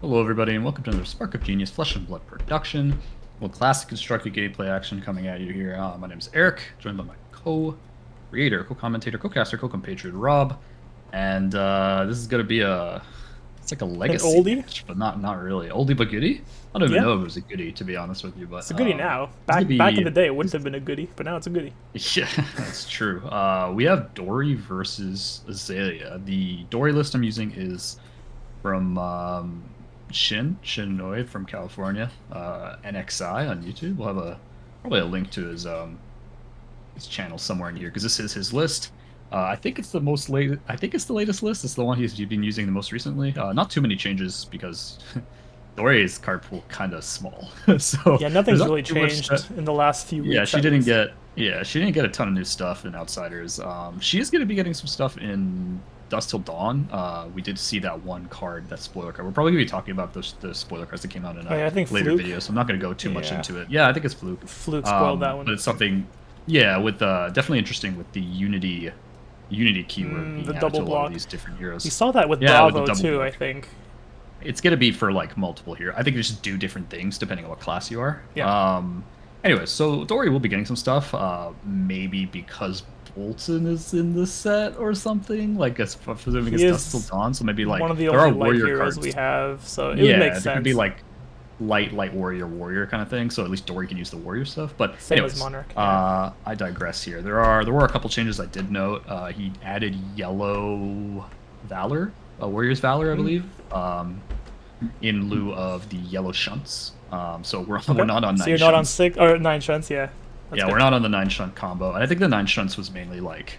Hello, everybody, and welcome to another Spark of Genius Flesh and Blood production. Well, classic constructed gameplay action coming at you here. My name is Eric, joined by my co-creator, co-commentator, co-caster, co-compatriot Rob, and this is gonna be it's like a legacy oldie? match, but not really oldie but goodie. I don't even Yeah. know if it was a goodie, to be honest with you, but It's a goodie now. this could Back in the be- day, it wouldn't have been a goodie, but now it's a goodie. Yeah, that's true. We have Dory versus Azalea. The Dory list I'm using is from Shinoi from California, NXI on YouTube. We'll have probably a link to his channel somewhere in here because this is his list. I think it's the I think it's the latest list. It's the one he's been using the most recently. Not too many changes because Dory's card pool kind of small. So Yeah, nothing's there's not really too much changed in the last few weeks. yeah, she didn't get a ton of new stuff in Outsiders. She is going to be getting some stuff in Dust Till Dawn. We did see that one card, that spoiler card. We're probably going to be talking about the spoiler cards that came out in a I think later Fluke. video, so I'm not going to go too much Yeah. into it. Yeah, I think it's Fluke. Fluke spoiled that one. But it's something, yeah, with definitely interesting with the Unity keyword being the added double to a lot block. of these different heroes. We saw that with Yeah, with the Bravo double too, block. I think. It's going to be for like multiple here. I think they just do different things depending on what class you are. Yeah. Anyway, so Dory will be getting some stuff. Maybe because Bolton is in the set or something. Like, presuming it's He Dust Till is Dawn, so maybe like one of the there are only light warrior heroes cards. we have, so it Yeah, would make there sense. could be like light warrior kind of thing. So at least Dory can use the warrior stuff. But Same anyways, as Monarch. Yeah. I digress here. There were a couple changes I did note. He added yellow valor, warrior's valor, I believe. In lieu of the yellow shunts. So we're not on 9 So you're not on shunts. 6 or 9 shunts, yeah. That's Yeah, good. we're not on the 9 shunt combo. And I think the 9 shunts was mainly like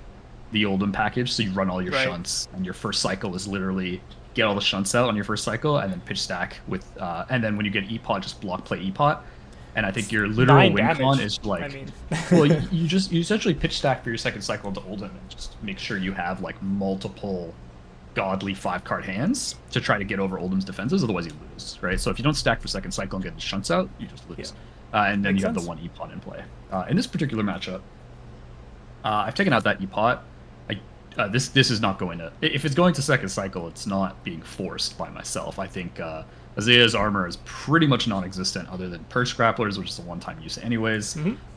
the Oldham package. So you run all your Right. shunts, and your first cycle is literally get all the shunts out on your first cycle, and then pitch stack with, and then when you get E-pot, just block play E-pot. And I think your literal 9 win con damage. is like, I mean, well, you essentially pitch stack for your second cycle into Oldham and just make sure you have like multiple godly 5-card hands to try to get over Oldham's defenses, otherwise you lose, right? So if you don't stack for second cycle and get the shunts out, you just lose. And then Makes you have the sense. one E-pot in play. In this particular matchup, I've taken out that E-pot. This is not going to... If it's going to second cycle, it's not being forced by myself. I think Azalea's armor is pretty much non-existent other than Purge Grapplers, which is a one-time use anyways. And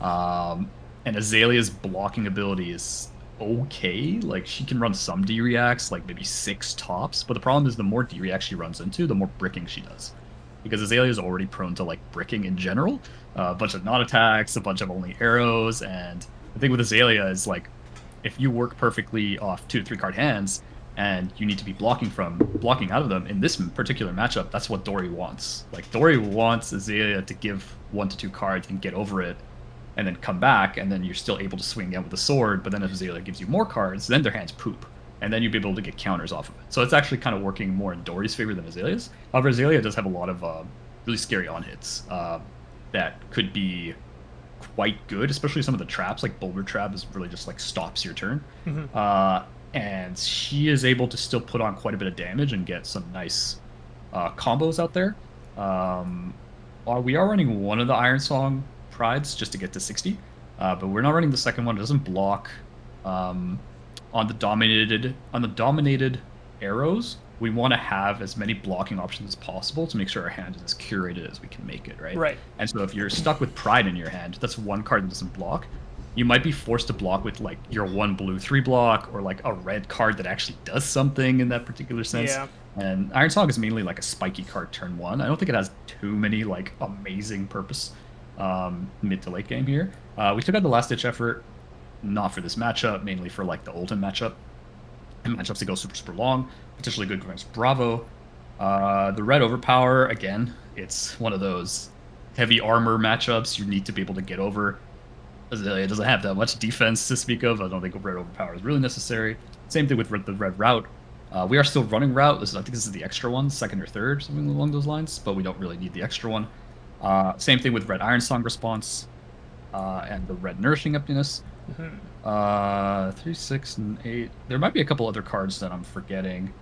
Azalea's blocking ability is okay. Like, she can run some D-reacts, like maybe 6 tops, but the problem is the more D-reacts she runs into, the more bricking she does. Because Azalea is already prone to like bricking in general, a bunch of non-attacks, a bunch of only arrows, and the thing with Azalea is like, if you work perfectly off 2 to 3 card hands, and you need to be blocking out of them in this particular matchup, that's what Dory wants. Like, Dory wants Azalea to give 1 to 2 cards and get over it, and then come back, and then you're still able to swing down with the sword. But then if Azalea gives you more cards, then their hands poop, and then you'll be able to get counters off of it. So it's actually kind of working more in Dory's favor than Azalea's. However, Azalea does have a lot of really scary on hits that could be quite good, especially some of the traps. Like Boulder Trap is really just like stops your turn, and she is able to still put on quite a bit of damage and get some nice combos out there. We are running one of the Iron Song Prides just to get to 60, but we're not running the second one. It doesn't block. On the dominated arrows, we want to have as many blocking options as possible to make sure our hand is as curated as we can make it, right? Right. And so if you're stuck with Pride in your hand, that's one card that doesn't block. You might be forced to block with like your 1 blue 3 block, or like a red card that actually does something in that particular sense. Yeah. And Iron Song is mainly like a spiky card turn 1. I don't think it has too many like amazing purpose mid to late game here. We took out the Last Ditch Effort, not for this matchup, mainly for like the Oldham matchup. And matchups that go super long, potentially good against Bravo. The red Overpower, again, it's one of those heavy armor matchups you need to be able to get over. Azalea doesn't have that much defense to speak of. I don't think red Overpower is really necessary. Same thing with the red Route. We are still running Route. I think this is the extra one, second or third, something along those lines, but we don't really need the extra one. Same thing with red Iron Song Response and the red Nourishing Emptiness. 3, 6, and 8. There might be a couple other cards that I'm forgetting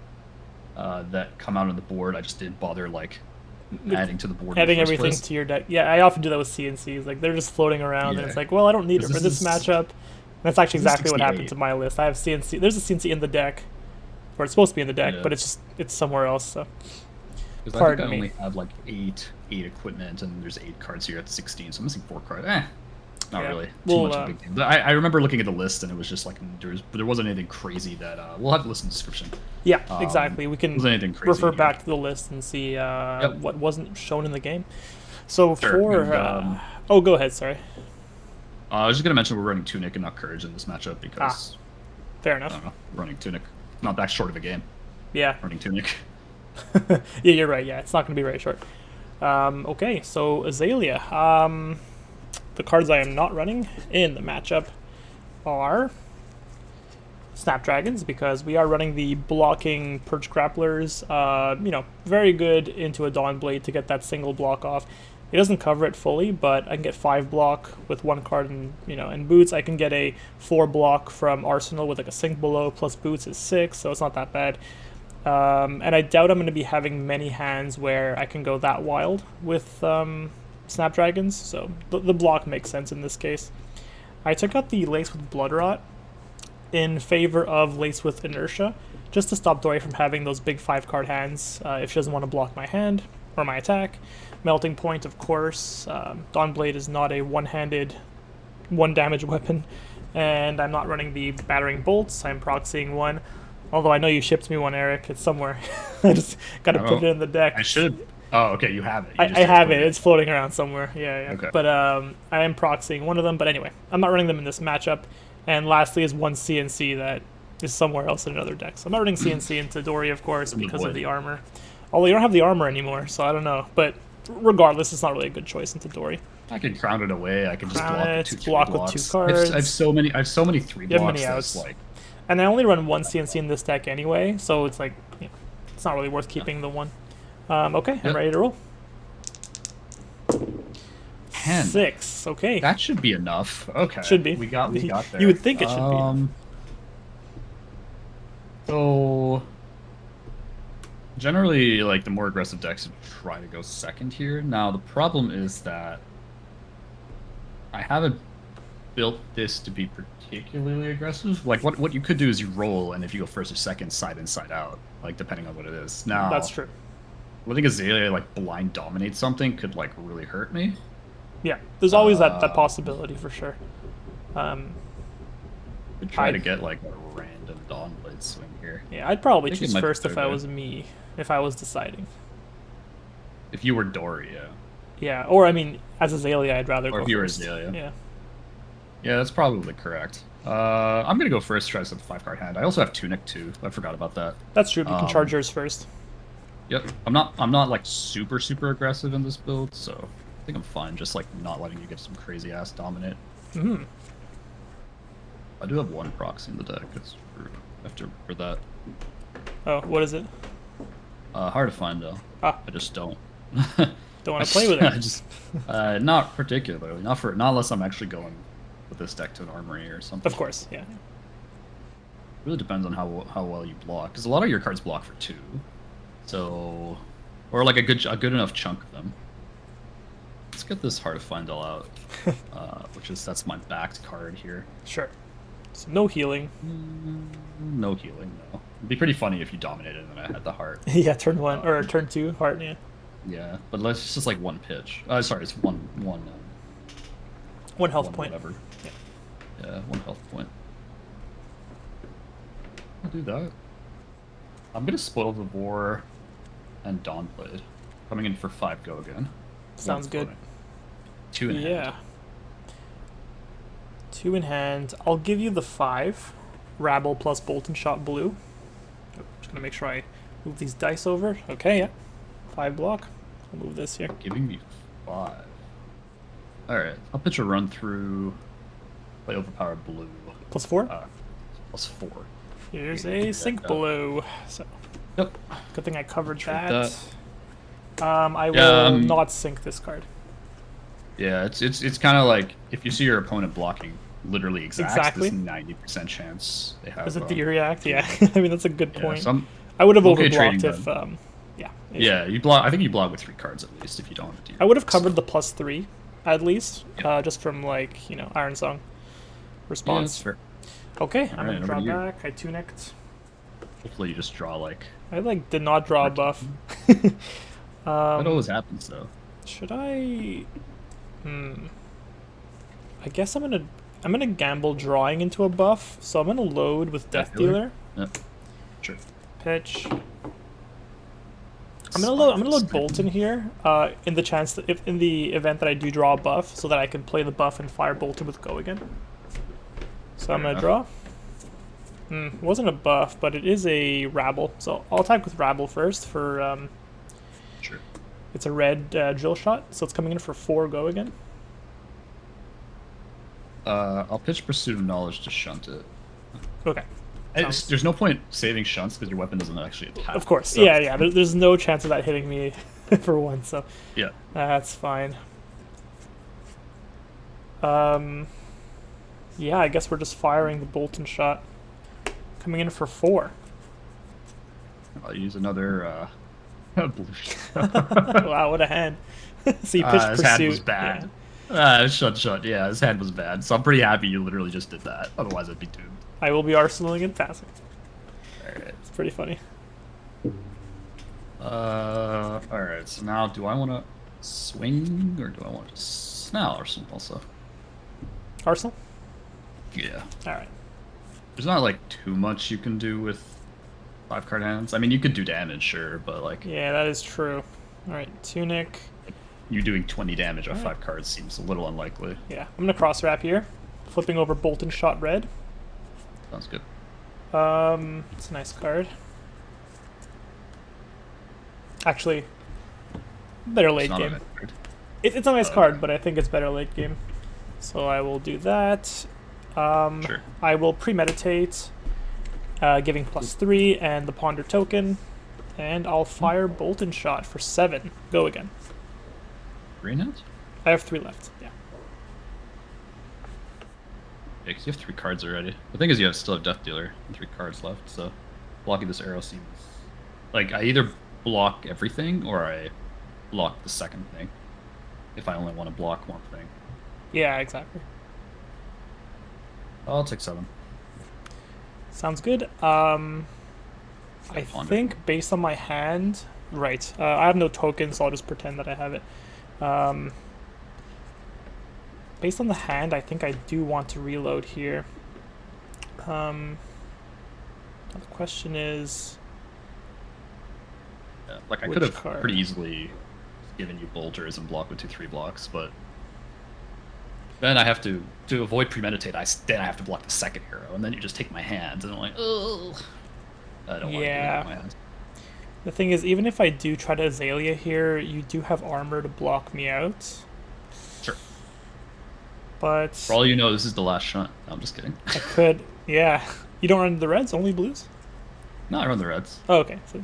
that come out on the board. I just didn't bother like adding to the board. Adding in the first everything place. to your deck. Yeah, I often do that with CNCs. Like, they're just floating around, and Yeah. it's like, well, I don't need it 'Cause for this this is- matchup. And that's actually this is exactly what happened 68. to my list. I have CNC. There's a CNC in the deck, or it's supposed to be in the deck, Yeah. but it's somewhere else. So Because I think Pardon I me. only have like eight equipment, and there's 8 cards here at 16, so I'm missing 4 cards. Not Yeah. really too Well, much of a big deal. But I remember looking at the list, and it was just like there wasn't anything crazy that we'll have to list in the description. Yeah, exactly. We can Wasn't anything crazy refer here. back to the list and see Yep. what wasn't shown in the game. So Sure, for and, oh, go ahead. Sorry. I was just gonna mention we're running Tunic and not Courage in this matchup because Fair I enough. don't know, we're running Tunic. Not that short of a game. Yeah. Running Tunic. Yeah, you're right. Yeah, it's not going to be very short. Okay, so Azalea. The cards I am not running in the matchup are Snapdragons, because we are running the blocking Perch Grapplers. Very good into a Dawnblade to get that single block off. It doesn't cover it fully, but I can get 5 block with 1 card in boots. I can get a 4 block from Arsenal with like a sink below plus boots is 6, so it's not that bad. And I doubt I'm going to be having many hands where I can go that wild with Snapdragons, so the block makes sense in this case. I took out the Lace with Bloodrot in favor of Lace with Inertia, just to stop Dory from having those big 5-card hands if she doesn't want to block my hand or my attack. Melting Point, of course. Dawnblade is not a one-handed, 1-damage weapon, and I'm not running the Battering Bolts. I'm proxying 1. Although I know you shipped me one, Eric. It's somewhere. I just got to put it in the deck. I should. Oh, okay, you have it. I have it. It's floating around somewhere. Yeah. Okay. But I am proxying one of them. But anyway, I'm not running them in this matchup. And lastly is one CNC that is somewhere else in another deck. So I'm not running CNC into Dory, of course, because of the armor. Although you don't have the armor anymore, so I don't know. But regardless, it's not really a good choice into Dory. I can crown it away. I can just block with 2 cards. I have so many 3 blocks. You have many outs. And I only run 1 CNC in this deck anyway, so it's like, it's not really worth keeping the 1. Okay, I'm ready to roll. 10. 6. Okay. That should be enough. Okay. Should be. We got there. You would think it should be enough. So generally, like, the more aggressive decks try to go second here. Now the problem is that I haven't built this to be particularly aggressive. Like, what you could do is you roll, and if you go first or second, side in, side out, like, depending on what it is. Now That's true. letting Azalea like blind dominate something could like really hurt me. Yeah, there's always that possibility for sure. Could try to get like a random Dawnblade swing here. Yeah, I'd probably choose might first be if I good. was me, if I was deciding. If you were Dory, yeah. Yeah, or I mean, as Azalea, I'd rather Or go if you were first. Azalea. Yeah. Yeah, that's probably correct. I'm gonna go first, try to set the 5-card hand. I also have Tunic too. I forgot about that. That's true. You can charge yours first. Yep. I'm not like super aggressive in this build, so I think I'm fine. Just like not letting you get some crazy ass dominate. Mm-hmm. I do have 1 proxy in the deck. It's after for that. Oh, what is it? Hard to find though. Ah. I just don't. Don't want to play with it. I just not particularly. Not unless I'm actually going with this deck to an armory or something. Of course, yeah. Really depends on how well you block, because a lot of your cards block for 2, so or like a good enough chunk of them. Let's get this Hard to Find all out, that's my backed card here. Sure. So no healing. No healing, no. It'd be pretty funny if you dominated and then I had the heart. Yeah, turn 1 or turn 2 heart. Yeah. Yeah, but it's just like 1 pitch. Sorry, it's one 1 health point. Whatever. Yeah. Yeah, 1 health point. I'll do that. I'm gonna Spoil the War and Dawnblade. Coming in for 5 go again. Sounds good. 2 in hand. Yeah. 2 in hand. I'll give you the 5. Rabble plus Bolt and Shot blue. Just gonna make sure I move these dice over. Okay, yeah. 5 block. I'll move this here. Giving me 5. Alright, I'll pitch a run through. Play Overpowered Blue. Plus 4? Plus 4. Here's a sink blue. So, Yep. good thing I covered Trade that. I will Yeah, not sink this card. Yeah, it's kind of like if you see your opponent blocking literally Exactly. this 90% chance they have. Does it react? Yeah. I mean, that's a good Yeah, point. some I would have okay overblocked trading if, yeah. yeah, you block. I think you block with 3 cards at least if you don't have a deer. I would have covered the plus 3 at least, Yeah. just from like Iron Song Yeah, response. that's fair. Okay, I'm Alright, gonna draw over to you. back. I tunicked. Hopefully you just draw like. I did not draw a buff. That always happens though. Should I? I guess I'm gonna gamble drawing into a buff, so I'm gonna load with Death Dealer. Yep. Sure. Pitch. I'm gonna load Bolton here, in the chance that if in the event that I do draw a buff, so that I can play the buff and fire Bolton with Go again. So I'm gonna draw. Wasn't a buff, but it is a Rabble. So I'll attack with Rabble first for Sure. it's a red drill shot, so it's coming in for 4 Go again. I'll pitch Pursuit of Knowledge to shunt it. Okay. There's no point saving shunts because your weapon doesn't actually attack. Of course, so. yeah. There's no chance of that hitting me for one, so Yeah. that's fine. Yeah, I guess we're just firing the Bolton shot. Coming in for 4. I'll use another blue shot. Wow, what a hand. So you pitched his Pursuit. hand was bad. Shut. Yeah, his hand was bad. So I'm pretty happy you literally just did that. Otherwise, I'd be doomed. I will be arsenaling and passing. Alright. It's pretty funny. Alright, so now do I want to swing or do I want to... No, Arsenal also. Arsenal? Yeah. Alright. There's not like too much you can do with 5-card hands. I mean, you could do damage, sure, but like... Yeah, that is true. Alright, Tunic. You doing 20 damage off 5 cards seems a little unlikely. Yeah, I'm gonna cross wrap here. Flipping over Bolton shot red. Sounds good. It's a nice card. Actually, better late game. It's a nice card, but I think it's better late game. So I will do that. Sure. I will premeditate, giving +3 and the ponder token, and I'll fire Bolton shot for 7. Go again. 3 hands? I have 3 left. Yeah. Yeah, because you have 3 cards already. The thing is, you still have Death Dealer and 3 cards left, so blocking this arrow seems like I either block everything or I block the second thing. If I only want to block one thing. Yeah, exactly. I'll take 7. Sounds good. I think based on my hand, right? I have no tokens, so I'll just pretend that I have it. Based on the hand, I think I do want to reload here. The question is... Yeah, like I could have pretty easily given you bolters and block with 2/3 blocks, but then I have to avoid premeditate. Then I have to block the second arrow, and then you just take my hands, and I'm like, oh, I don't want to do my hands. The thing is, even if I do try to Azalea here, you do have armor to block me out. Sure. But for all you know, this is the last shot. No, I'm just kidding. I could, yeah. You don't run the reds, only blues? No, I run the reds. Oh, okay. So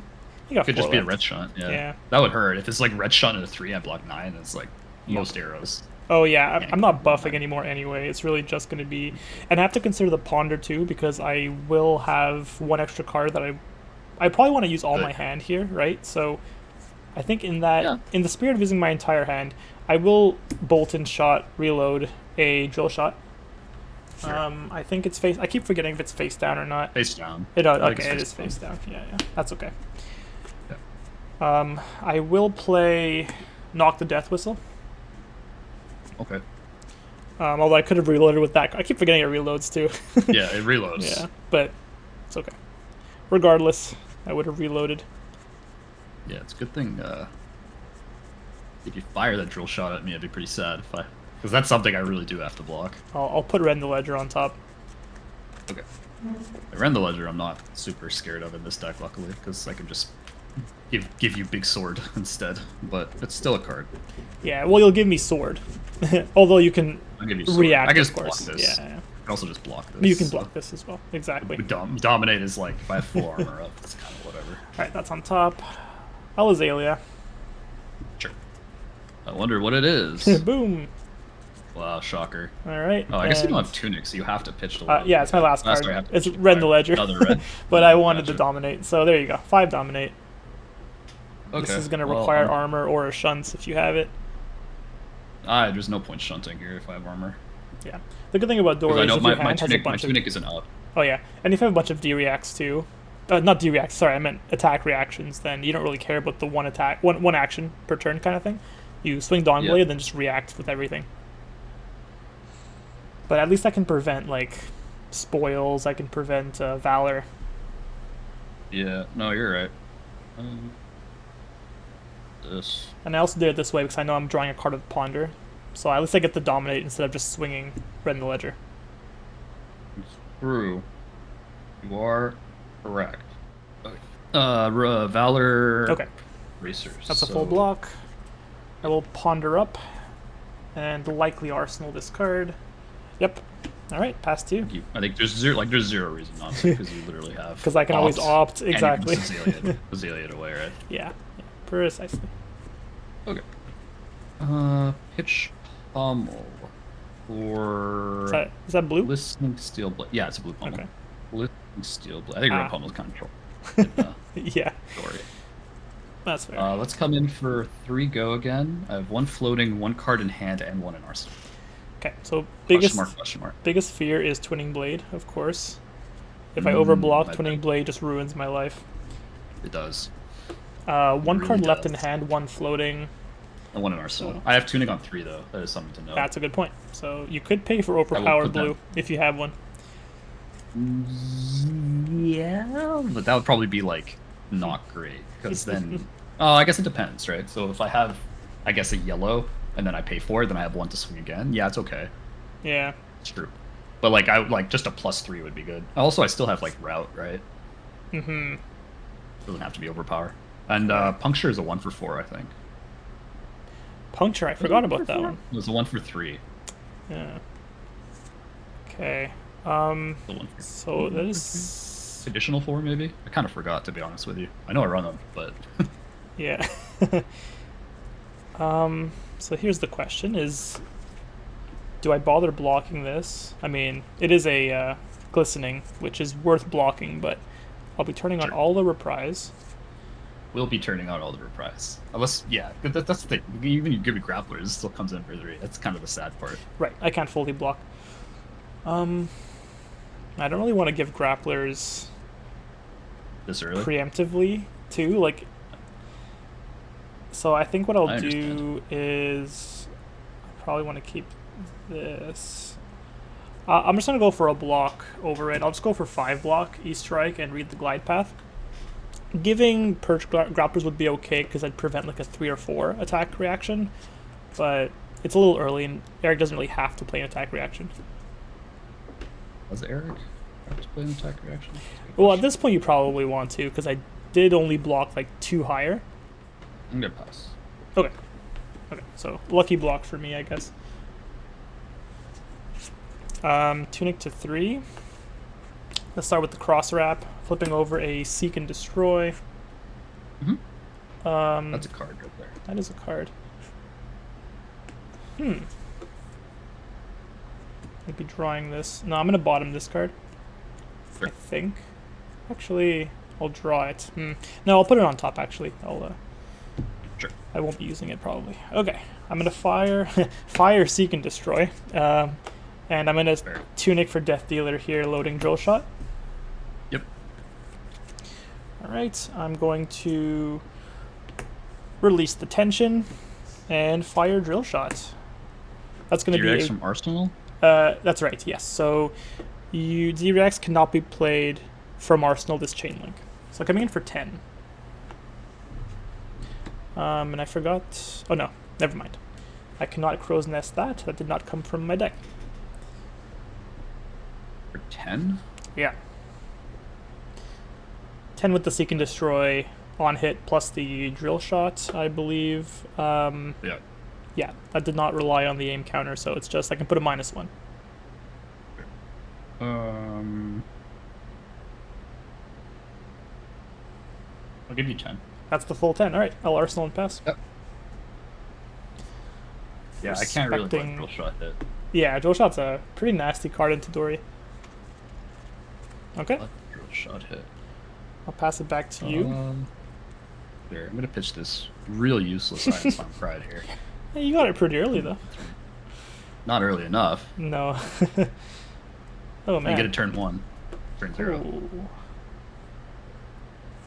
you got could 4 just be left. a red shot. Yeah. That would hurt. If it's like red shot and a 3, I block 9. It's like most arrows. Oh yeah, I'm not buffing anymore anyway. It's really just going to be, and I have to consider the ponder too because I will have 1 extra card that I probably want to use all my hand here, right? So I think in that, in the spirit of using my entire hand, I will Bolton shot, reload a drill shot. Sure. I think it's face. I keep forgetting if it's face down or not. Face down. Okay, it is face down. Yeah, that's okay. Yeah. I will play Knock the Death Whistle. Okay. Although I could have reloaded with that. I keep forgetting it reloads too. Yeah, it reloads. Yeah, but it's okay. Regardless, I would have reloaded. Yeah, it's a good thing. If you fire that drill shot at me, I'd be pretty sad because that's something I really do have to block. I'll put Red in the Ledger on top. Okay. Red in the Ledger, I'm not super scared of in this deck, luckily, because I can just give you big sword instead. But it's still a card. Yeah, well, you'll give me sword, although you can react. I can just of course. block this. Yeah. I can also just block this. You can block this as well. Exactly. Dominate is like if I have full armor up, it's kind of whatever. All right, that's on top. I'll Azalea. Sure. I wonder what it is. Boom. Wow, shocker. All right. Oh, I guess you don't have tunic, so you have to pitch the yeah, it's my last card. It's red in the Ledger. Another red. But I wanted to dominate, so there you go. 5 dominate. Okay. This is going to require armor or a shunts if you have it. There's no point shunting here if I have armor. Yeah. The good thing about Dory is if your hand has a bunch my tunic isn't up. Oh yeah, and if you have a bunch of D-reacts too, not D reacts. Sorry, I meant attack reactions. Then you don't really care about the one action per turn kind of thing. You swing Dawn Yeah. Blade, then just react with everything. But at least I can prevent like spoils. I can prevent Valor. Yeah. No, you're right. Um, this. And I also did it this way because I know I'm drawing a card with Ponder. So at least I get to dominate instead of just swinging Red in the Ledger. True. You are correct. Okay. Valor. Okay, Racers. that's a full block. I will Ponder up and likely Arsenal this card. Yep. All right, pass 2. I think there's zero reason not to, because you literally have. Because I can always opt, exactly. And you can Azalea it away, right? Yeah, precisely. Okay. Pitch Pommel or Is that blue? Listening Steel Blade. Yeah, it's a blue pommel. Okay. Listening Steel Blade. I think red pommel's kind of troll. Yeah, Story. that's fair. Let's come in for 3 go again. I have 1 floating, 1 card in hand, and 1 in arsenal. Okay, so Question mark. biggest fear is Twinning Blade, of course. If I overblock, I Twinning bet. Blade just ruins my life. It does. 1 really card left in does. hand, 1 floating. And 1 in arsenal. So- I have tuning on 3 though. That is something to know. That's a good point. So you could pay for put overpowered that- blue if you have one. Yeah, but that would probably be like not great, because then I guess it depends, right? So if I have, I guess, a yellow and then I pay 4, then I have 1 to swing again. Yeah, it's okay. Yeah. It's true. But like I like just a +3 would be good. Also, I still have like route, right? Mm-hmm. Doesn't have to be overpower. And puncture is a 1 for 4, I think. Puncture, I forgot about that one. It was a 1 for 3. Yeah. Okay. The 1 for So that is additional 4 maybe. I kind of forgot, to be honest with you. I know I run them, but yeah. So here's the question: is do I bother blocking this? I mean, it is a glistening, which is worth blocking, but I'll be turning on Sure. all the reprise. we'll be turning out all the reprise. Unless, yeah, that's the thing. Even you give me grapplers, it still comes in for 3. That's kind of the sad part. Right, I can't fully block. I don't really want to give grapplers This early. preemptively too, like. So I think what I'll I do is I probably want to keep this. I'm just gonna go for a block over it. I'll just go for 5 block, E-strike, and read the glide path. Giving perch grapplers would be okay because I'd prevent like a 3 or 4 attack reaction, but it's a little early and Eric doesn't really have to play an attack reaction. Was it Eric? Just play an attack reaction? Well, at this point you probably want to because I did only block like 2 higher. I'm gonna pass. Okay. Okay, so lucky block for me, I guess. Tunic to 3. Let's start with the cross wrap, flipping over a Seek and Destroy. That's a card right there. That is a card. I'd be drawing this. No, I'm gonna bottom this card. Sure. I think. Actually, I'll draw it. No, I'll put it on top. Actually, Sure. I won't be using it probably. Okay, I'm gonna fire Seek and Destroy, and I'm gonna Fair. Tunic for Death Dealer here, loading Drill Shot. Yep. All right, I'm going to release the tension and fire Drill Shot. That's gonna be T-Rex from Arsenal? that's right. Yes. So, D-Rex cannot be played from Arsenal this chain link. So coming in for 10. And I forgot. Oh no, never mind. I cannot Crow's Nest that. That did not come from my deck. For 10? Yeah. 10 with the Seek and Destroy on hit plus the Drill Shot, I believe. Yeah. Yeah, that did not rely on the aim counter, so it's just I can put a -1. I'll give you 10. That's the full 10. All right, I'll Arsenal and pass. Yep. Yeah, I can't really let Respecting- Drill Shot hit. Yeah, Drill Shot's a pretty nasty card into Dory. Okay, Let Drill Shot hit. I'll pass it back to you. Here, I'm gonna pitch this real useless Iron Slam Pride here. Hey, you got it pretty early though. Not early enough. No. Oh man. You get a turn 1. Turn 0. Ooh.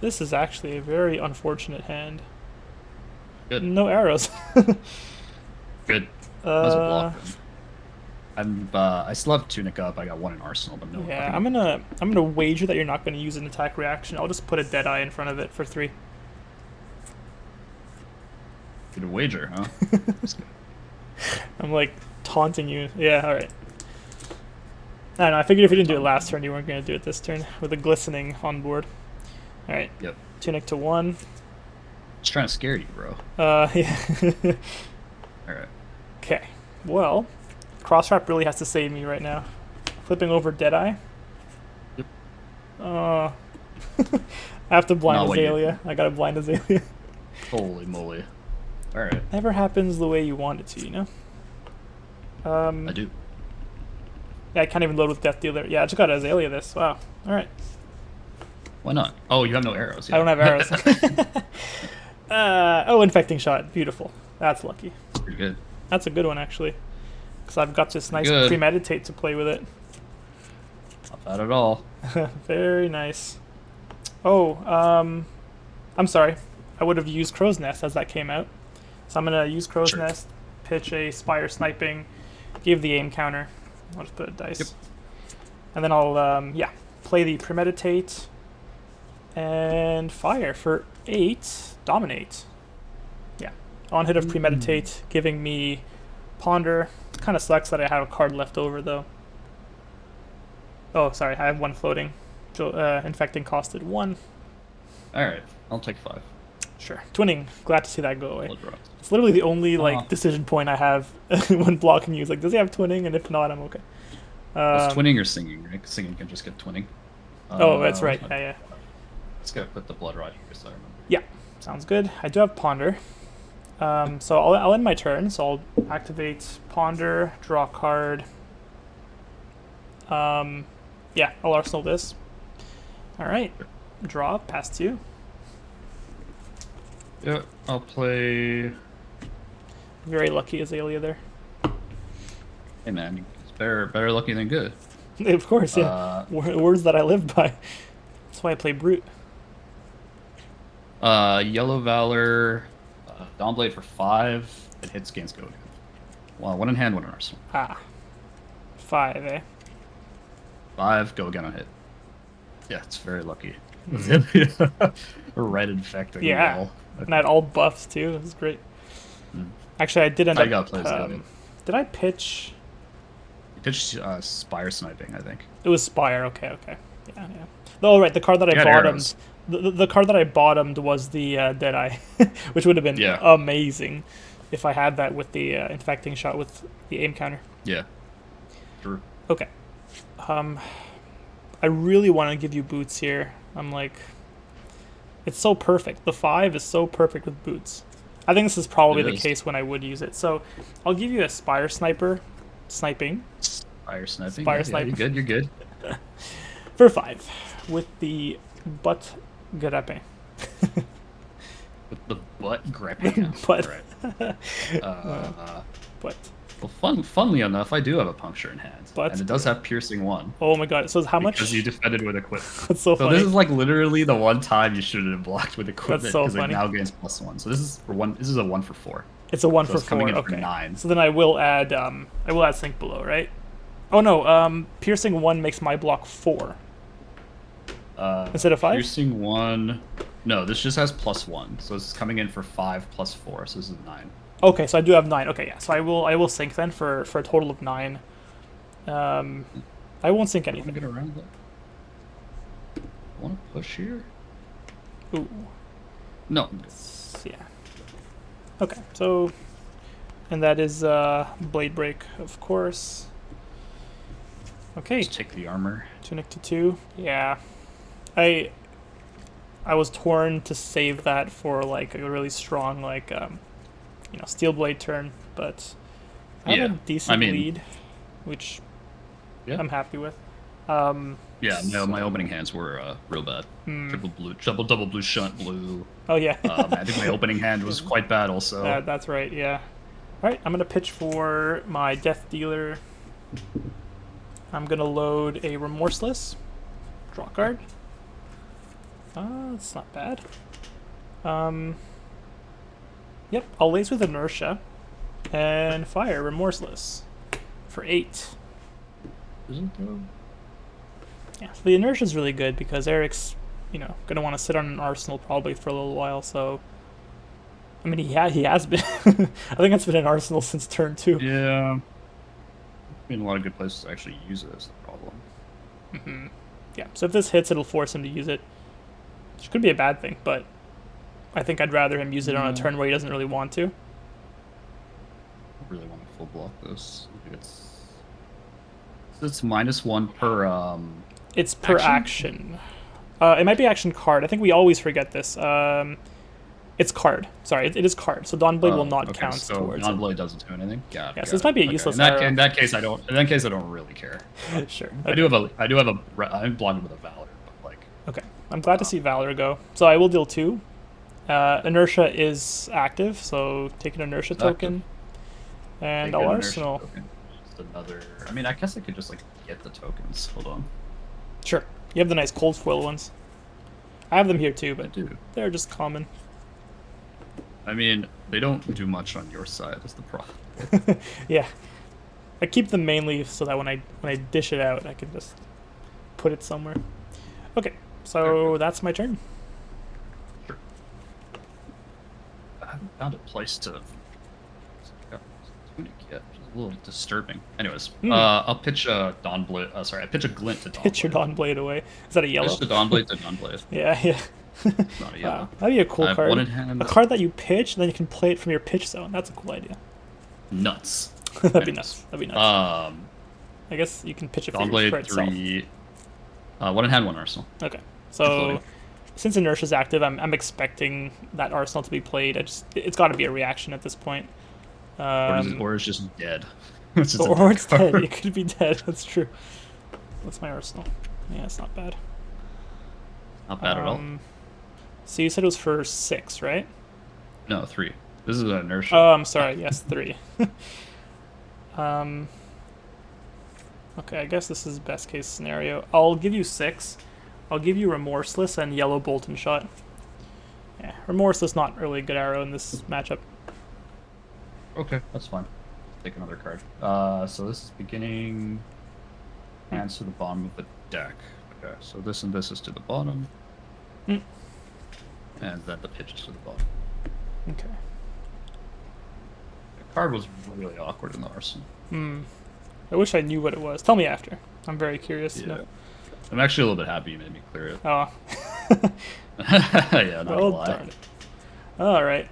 This is actually a very unfortunate hand. Good. No arrows. Good. Might as well uh, block them. I still have Tunic up. I got one in Arsenal, but no. yeah, I'm gonna wager that you're not gonna use an attack reaction. I'll just put a Deadeye in front of it for 3. Good wager, huh? I'm like taunting you. Yeah, all right. I don't know. I figured if you didn't do it last turn, you weren't gonna do it this turn with a glistening on board. All right. Yep. Tunic to 1. Just trying to scare you, bro. Yeah. All right. Okay. Well, Crosswrap really has to save me right now. Flipping over Deadeye. Yep. I have to blind Not what you- Azalea. I gotta blind Azalea. Holy moly. All right. Never happens the way you want it to, you know? I do. Yeah, I can't even load with Death Dealer. Yeah, I just got Azalea this. Wow. Alright. Why not? Oh, you have no arrows. Yeah. I don't have arrows. Oh, Infecting Shot. Beautiful. That's lucky. Pretty good. That's a good one, actually. Because I've got this nice Good. Premeditate to play with it. Not bad at all. Very nice. Oh, I'm sorry. I would have used Crow's Nest as that came out. So I'm going to use Crow's Sure. Nest, pitch a Spire Sniping, give the aim counter. I'll just put a dice. Yep. And then I'll, yeah, play the Premeditate and fire for 8, Dominate. Yeah. On hit of Premeditate, giving me Ponder. Kind of sucks that I have a card left over, though. Oh, sorry, I have 1 floating. So, Infecting costed 1. All right. I'll take 5. Sure. Twinning. Glad to see that go away. Blood rocks. It's literally the only like Uh-huh. decision point I have when blocking you. It's like, does he have twinning? And if not, I'm okay. It's twinning or singing, right? Singing can just get twinning. Oh, that's right. Yeah, yeah. Let's go put the blood rod here so I remember. Yeah, sounds good. I do have Ponder. So I'll end my turn. So I'll activate Ponder, draw a card. Yeah, I'll arsenal this. All right. Draw, pass 2. Yeah, I'll play. Very lucky Azalea there. Hey man, it's better lucky than good. Of course, yeah. Words that I live by. That's why I play Brute. Yellow Valor, Dawnblade for 5. It hits gains go again. Well, 1 in hand, 1 in arsenal. Ah. 5, eh? 5, go again on hit. Yeah, it's very lucky. Red infecting. Yeah. Wall. And I had all buffs too. It was great. Mm. Actually, I did end I up. got plays good. Did I pitch? You pitched Spire Sniping, I think. It was Spire. Okay, okay. Yeah, yeah. Oh, right. The card that I You had bottomed. arrows. The card that I bottomed was the Deadeye, which would have been Yeah. amazing if I had that with the infecting shot with the aim counter. Yeah. True. Okay. I really want to give you boots here. I'm like, it's so perfect. The 5 is so perfect with boots. I think this is probably It the is. case when I would use it. So I'll give you a Spire Sniping Spire Sniping. Spire Yeah, Sniping. you're good, you're good. for 5 with the butt greppe. With the butt gripping. Butt. Right. But Well, funnily enough, I do have a puncture in hand. But- and it does have piercing 1. oh my god! So how much? Because you defended with equipment. That's so So funny. this is like literally the one time you should have blocked with equipment so because it funny. now gains +1. So this is for 1. This is a 1 for 4. It's a 1 so for it's coming 4. in for Okay. 9. So then I will add Sink Below, right? Oh no, piercing 1 makes my block 4 instead of 5. Piercing 1. No, this just has +1. So it's coming in for 5 + 4. So this is 9. Okay, so I do have 9. Okay, yeah. So I will sink then for a total of 9. I won't sink I'm gonna anything. get around that. Want to push here? Ooh. No. Yeah. Okay, so and that is Blade Break, of course. Okay, Just take the armor. Tunic to 2. Yeah. I was torn to save that for like a really strong like Steel Blade turn, but I have Yeah, a decent I mean- lead, which Yeah. I'm happy with. Yeah, no, my opening hands were real bad. Triple blue, double blue shunt blue. Oh yeah. I think my opening hand was quite bad also. That's right, yeah. Alright, I'm going to pitch for my Death Dealer. I'm going to load a Remorseless. Draw card. That's not bad. Yep, I'll lace with Inertia and fire Remorseless for 8. Isn't though? Yeah, so the Inertia is really good because Eric's, gonna want to sit on an Arsenal probably for a little while. So, I mean, he has been. I think it's been an Arsenal since turn 2. Yeah. In a lot of good places to actually use it is the problem. Yeah, so if this hits, it'll force him to use it, which could be a bad thing, but I think I'd rather him use it on a turn where he doesn't really want to. I really want to full block this. It's -1 per It's per action. It might be action card. I think we always forget this. It's card. Sorry, it is card. So Dawnblade will not count so towards Dawnblade it. doesn't do anything. Yeah, so this might be a useless arrow. In that case, I don't. In that case, I don't really care. Sure. I do have a. I'm blocking with a Valor, but like. Okay, I'm glad to see Valor go. So I will deal 2. Inertia is active, so take an Inertia token, and I'll Arsenal. Just another. I mean, I guess I could just like get the tokens. Hold on. Sure. You have the nice cold foil ones. I have them here too, but they're just common. I mean, they don't do much on your side. Is the problem? Yeah, I keep them mainly so that when I dish it out, I can just put it somewhere. Okay, so that's my turn. Sure. I haven't found a place to. Tunic yet, which is a little disturbing. Anyways, I'll pitch a Dawnblade. Sorry, I pitch a Glint to Dawnblade. Pitch your Dawnblade away. Is that a yellow? Pitch the Dawnblade to Dawnblade. Yeah. Not a yellow. Wow, that'd be a cool card. One in hand. A card that you pitch, and then you can play it from your pitch zone. That's a cool idea. Nuts. That'd be nuts. I guess you can pitch it for Dawnblade itself. 3. One in hand, one Arsenal. Okay, so since Inertia's active, I'm expecting that Arsenal to be played. It's got to be a reaction at this point. Or it's just dead. Or it's dead. It could be dead. That's true. What's my Arsenal? Yeah, it's not bad. Not bad at all. So you said it was for 6, right? No, 3. This is an Inertia. Oh, I'm sorry. Yes, 3. Okay, I guess this is best case scenario. I'll give you 6. I'll give you Remorseless and Yellow Bolt and Shot. Yeah, Remorseless not really a good arrow in this matchup. Okay, that's fine. Take another card. So this is beginning hands to the bottom of the deck. Okay, so this and this is to the bottom. And then the pitch is to the bottom. Okay. The card was really awkward in the Arsenal. I wish I knew what it was. Tell me after. I'm very curious to know. I'm actually a little bit happy you made me clear it. Oh. Yeah, not well, a lie. darn it. All right.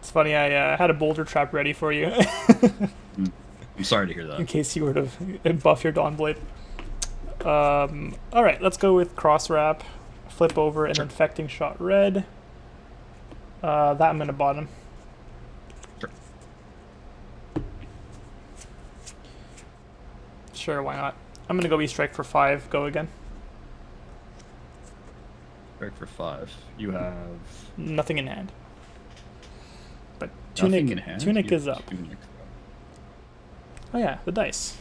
It's funny, I had a boulder trap ready for you. I'm sorry to hear that. In case you were to buff your Dawnblade. Alright, let's go with Cross Wrap, Flip Over, and Infecting Shot Red. That I'm going to bottom. Sure. Sure, why not? I'm going to go E-Strike for 5. Go again. Strike for 5. You have... Nothing in hand. But Nothing in hand? Tunic is up. Tunic. Oh yeah, the dice.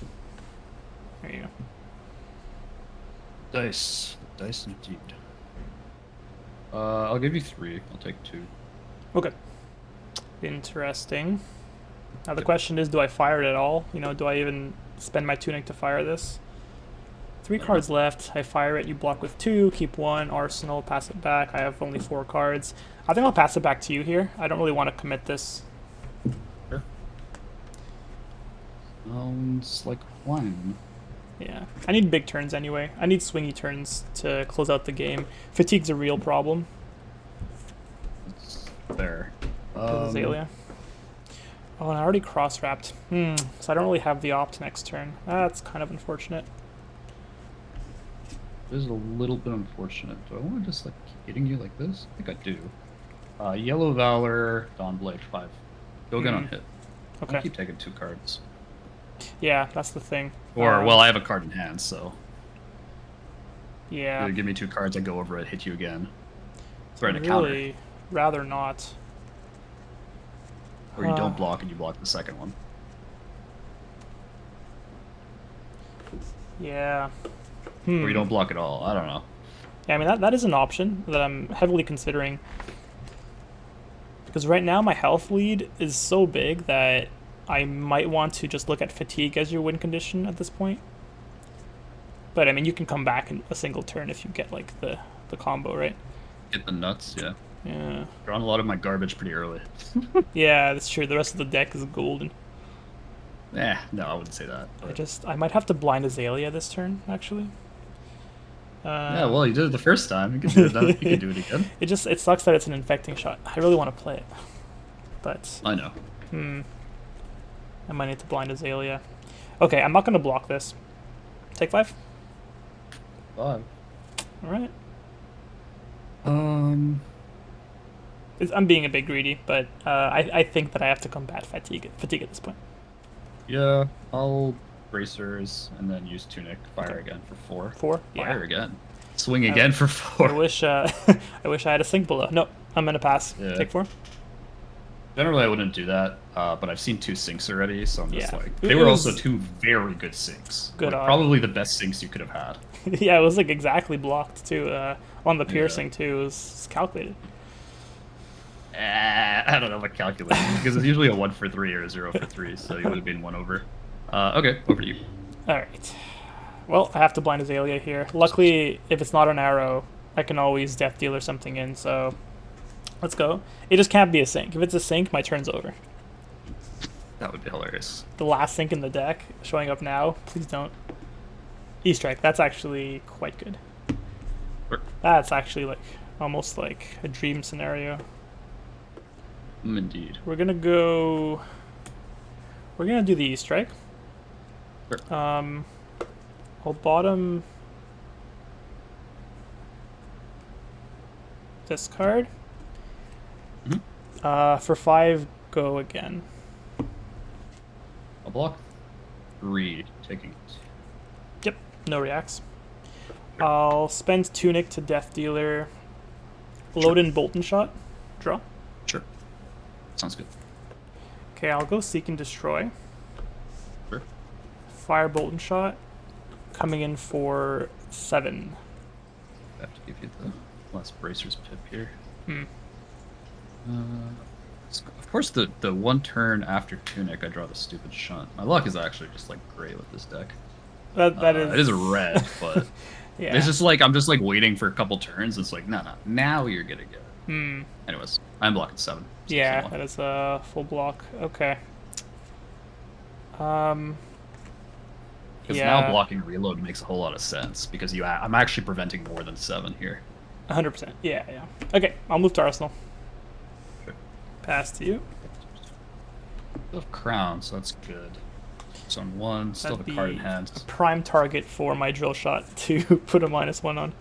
There you go. Dice. Dice indeed. I'll give you 3. I'll take 2. Okay. Interesting. Now the question is, do I fire it at all? Do I even spend my Tunic to fire this? 3 cards left. I fire it. You block with 2. Keep 1. Arsenal. Pass it back. I have only 4 cards. I think I'll pass it back to you here. I don't really want to commit this. Sure. Sounds like fun. Yeah. I need big turns anyway. I need swingy turns to close out the game. Fatigue's a real problem. It's fair. Azalea. Oh, and I already cross-wrapped. So I don't really have the opt next turn. That's kind of unfortunate. It is a little bit unfortunate. Do I want to just like keep hitting you like this? I think I do. Yellow Valor, Dawnblade 5. Go again on hit. Okay. I'll keep taking 2 cards. Yeah, that's the thing. Or, well, I have a card in hand, so... Yeah. Either give me 2 cards, I go over it, hit you again. I'd really rather not. Or you don't block and you block the second one. Yeah. Or you don't block at all. I don't know. Yeah, I mean, that is an option that I'm heavily considering. Because right now my health lead is so big that I might want to just look at fatigue as your win condition at this point. But I mean, you can come back in a single turn if you get like the combo, right? Get the nuts, yeah. Yeah. Drawing a lot of my garbage pretty early. Yeah, that's true. The rest of the deck is golden. No, I wouldn't say that. But... I might have to blind Azalea this turn, actually. Yeah, well, you did it the first time. You can do it. You can do it again. It sucks that it's an infecting shot. I really want to play it, but I know. I might need to blind Azalea. Okay, I'm not gonna block this. Take 5. 5. All right. Um. I'm being a bit greedy, but I think that I have to combat fatigue at this point. Yeah, I'll bracers and then use tunic. Fire again for 4. 4. Fire Yeah. again. Swing again for 4. I wish I had a sink below. No, I'm gonna pass. Yeah. Take 4. Generally, I wouldn't do that, but I've seen 2 sinks already, so I'm just Yeah. like... They were also 2 very good sinks. Good like, probably the best sinks you could have had. Yeah, it was like exactly blocked too. On the piercing too, it was calculated. I don't know about calculating, because it's usually a 1 for 3 or a 0 for 3, so you would have been 1 over. Okay, over to you. Alright. Well, I have to blind Azalea here. Luckily, if it's not an arrow, I can always death dealer something in, so let's go. It just can't be a sink. If it's a sink, my turn's over. That would be hilarious. The last sink in the deck, showing up now, please don't. E-strike, that's actually quite good. Sure. That's actually like almost like a dream scenario. Indeed. We're gonna do the E-strike. Sure. I'll bottom this card. For 5, go again. I'll block 3, taking it. Yep, no reacts. I'll spend Tunic to Death Dealer. Load in Bolton Shot. Draw. Sure. Sounds good. Okay, I'll go Seek and Destroy. Sure. Fire Bolton Shot. Coming in for 7. I have to give you the last Bracer's pip here. Of course, the 1 turn after Tunic, I draw the stupid Shunt. My luck is actually just like great with this deck. That is. It is a red, but Yeah. it's just like I'm just like waiting for a couple turns. It's like no, now you're gonna get it. Anyways, I'm blocking 7. So Yeah, that is a full block. Okay. Because now blocking reload makes a whole lot of sense because I'm actually preventing more than 7 here. 100%. Yeah. Okay, I'll move to Arsenal. Sure. Pass to you. Still have Crown, so that's good. So on 1, still have a card in hand. A prime target for my drill shot to put a -1 on.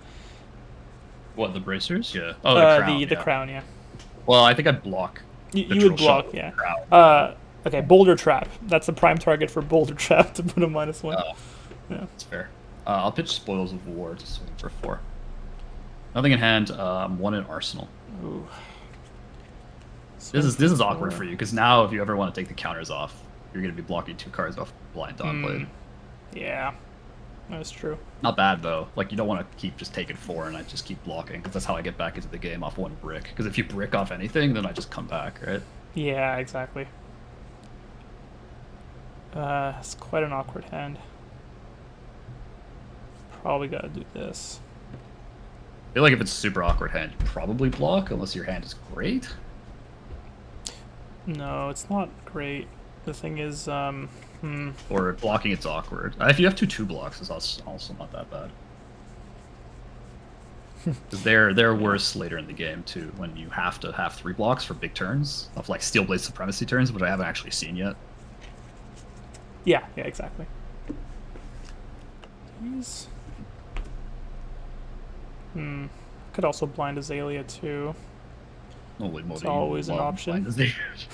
What, the Bracers? Yeah. Oh, the Crown. The Crown, yeah. Well, I think I'd block. You would block, yeah. Okay, Boulder Trap. That's a prime target for Boulder Trap to put a -1. Oh, yeah, that's fair. I'll pitch Spoils of War to swing for 4. Nothing in hand. 1 in Arsenal. Ooh. This is awkward for you because now if you ever want to take the counters off, you're going to be blocking 2 cards off Blind Dawnblade. Yeah, that's true. Not bad though. Like you don't want to keep just taking 4 and I just keep blocking because that's how I get back into the game off 1 brick. Because if you brick off anything, then I just come back, right? Yeah, exactly. It's quite an awkward hand. Probably gotta do this. I feel like if it's a super awkward hand, you probably block unless your hand is great. No, it's not great. The thing is, Or blocking it's awkward. If you have 2 blocks, it's also not that bad. Because they're worse later in the game too, when you have to have 3 blocks for big turns of like Steelblade Supremacy turns, which I haven't actually seen yet. Yeah, exactly. These. Could also blind Azalea too. Holy moly, It's always an option.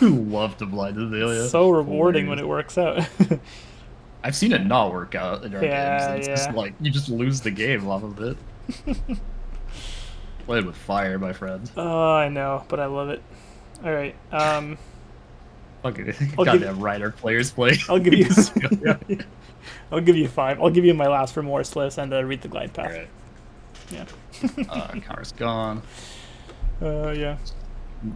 You love to blind Azalea. So rewarding when it works out. I've seen it not work out in our games. And it's yeah. just like you just lose the game off of it. Played with fire, my friend. Oh, I know, but I love it. All right. Okay, goddamn writer players play. I'll give you. I'll give you 5. I'll give you my last Remorseless and read the glide path. All right. Yeah. Counter's gone. Yeah.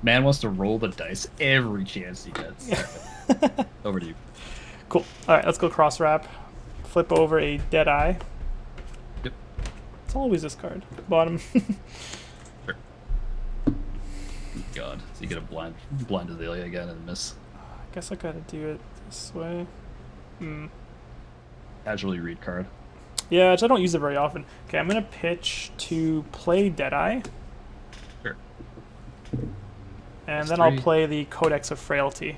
Man wants to roll the dice every chance he gets. Over to you. Cool. All right, let's go cross wrap. Flip over a Deadeye. Yep. It's always this card. Bottom. Sure. God, so you get a blind Azalea again and miss. I guess I gotta do it this way. Casually read card. Yeah, I don't use it very often. Okay, I'm gonna pitch to play Deadeye. Sure. And That's then three. I'll play the Codex of Frailty.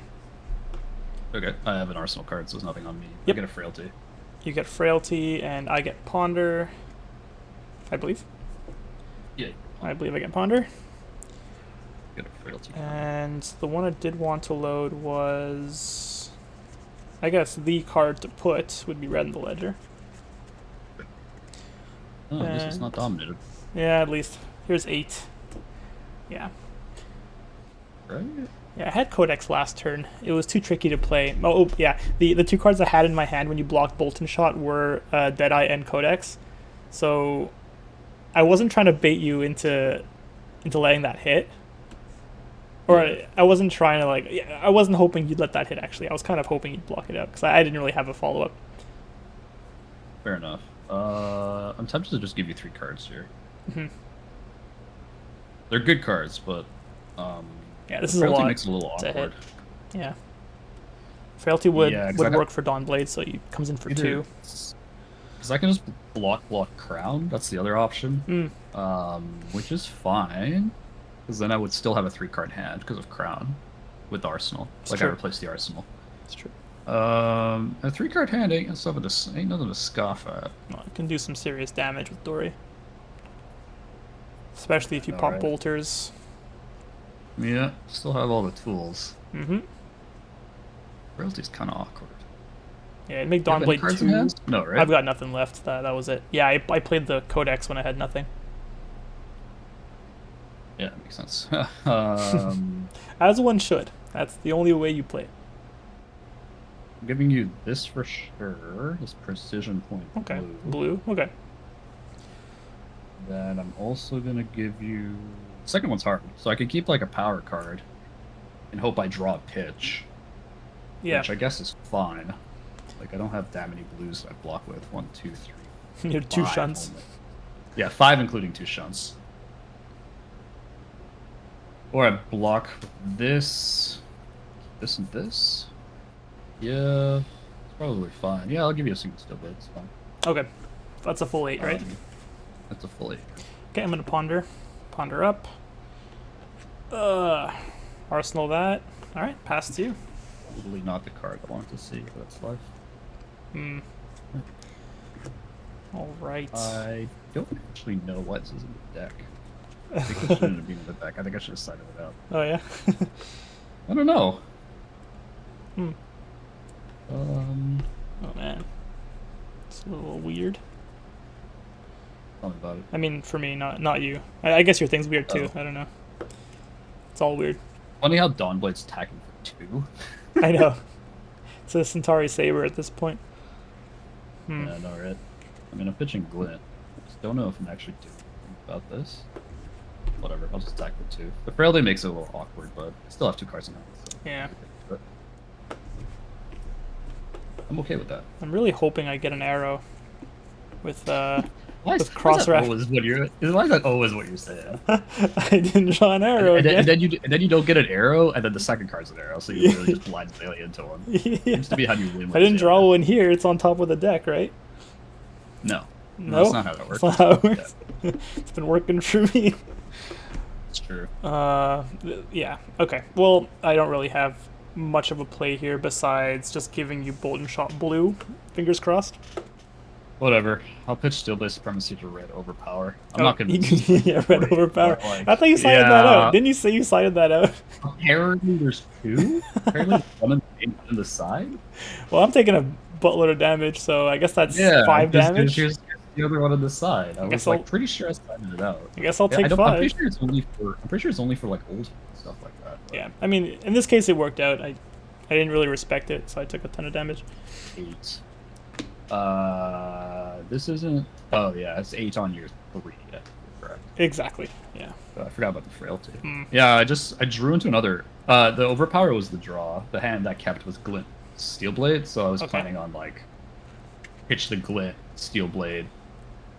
Okay, I have an arsenal card, so there's nothing on me. Yep. I get a frailty. You get Frailty, and I get Ponder. I believe. Yeah. I believe I get Ponder. Get a frailty. And the one I did want to load was, I guess, the card to put would be Red in the Ledger. Oh, this is not dominated. Yeah, at least. Here's 8. Yeah. Right? Yeah, I had Codex last turn. It was too tricky to play. Oh, yeah. The 2 cards I had in my hand when you blocked Bolt and Shot were Deadeye and Codex. So I wasn't trying to bait you into letting that hit. Or I wasn't trying to, like... Yeah, I wasn't hoping you'd let that hit, actually. I was kind of hoping you'd block it out, because I didn't really have a follow-up. Fair enough. I'm tempted to just give you 3 cards here. Mm-hmm. They're good cards, but... Yeah, this is a frailty lot makes it a little to hit. awkward. Yeah. Frailty would Yeah, work for Dawnblade, so he comes in for 2. Because I can just block Crown. That's the other option. Which is fine. Because then I would still have a 3-card hand because of Crown with Arsenal. Like true. I replaced the Arsenal. That's true. A 3-card hand ain't nothing to scoff at. Well, it can do some serious damage with Dory. Especially if you All pop right. bolters. Yeah, still have all the tools. Mm-hmm. Frailty's kind of awkward. Yeah, it'd make You have any Dawnblade cards in 2. hand? No, right? I've got nothing left. That was it. Yeah, I played the Codex when I had nothing. Yeah, that makes sense. As one should. That's the only way you play it. I'm giving you this for sure. This precision point Okay. blue. Blue. Okay. Then I'm also gonna give you. The second one's hard, so I could keep like a power card, and hope I draw a pitch. Yeah. Which I guess is fine. Like I don't have that many blues that I block with. 1, 2, 3. You have 2 5 shunts. only. Yeah, 5 including 2 shunts. Or I block this, this, and this. Yeah, it's probably fine. Yeah, I'll give you a single steel blade. It's fine. Okay. That's a full 8, right? That's a full 8. Okay, I'm gonna ponder. Ponder up. Arsenal that. Alright, pass to you. Totally not the card I wanted to see, but that's life. Alright. I don't actually know what this is in the deck. I think this shouldn't have been in the deck. I think I should have cited it out. Oh, yeah? I don't know. Oh, man. It's a little weird. Tell me about it. I mean, for me, not you. I guess your thing's weird, too. Oh. I don't know. It's all weird. Funny how Dawnblade's attacking for 2. I know. It's a Centauri Saber at this point. Yeah, no, right? I mean, I'm pitching Glint. Just don't know if I'm actually doing anything about this. Whatever, I'll just attack for 2. The Frailty makes it a little awkward, but I still have 2 cards in hand. So Yeah. but I'm okay with that. I'm really hoping I get an arrow with Why with cross why ref. is that always what you're saying? I didn't draw an arrow and, again. then you don't get an arrow, and then the second card's an arrow, so you really just blind Azalea into one. Yeah. Seems to be how you win. I didn't draw one here. It's on top of the deck, right? No, No, that's not how that works. That's not how it works. It's been working for me. It's true. Yeah. Okay. Well, I don't really have much of a play here besides just giving you Bolt and Shot blue. Fingers crossed. Whatever. I'll pitch Steel Blade Supremacy to red overpower. I'm Oh, not gonna. yeah, red overpower. But, like, I thought you cited that out. Didn't you say you cited that out? Apparently, there's 2. Apparently, one on the side. Well, I'm taking a buttload of damage, so I guess that's Yeah, 5 damage. Here's the other one on the side. I was guess like I'll- pretty sure I cited it out. I guess I'll take I'm 5. pretty sure it's only for like old stuff like that. But Yeah, I mean, in this case, it worked out. I didn't really respect it, so I took a ton of damage. 8. This isn't. Oh yeah, it's 8 on your 3. Exactly. Yeah. I forgot about the frailty. Mm. Yeah, I drew into another. The overpower was the draw. The hand that kept was glint steel blade. So I was Okay. planning on like pitch the glint steel blade,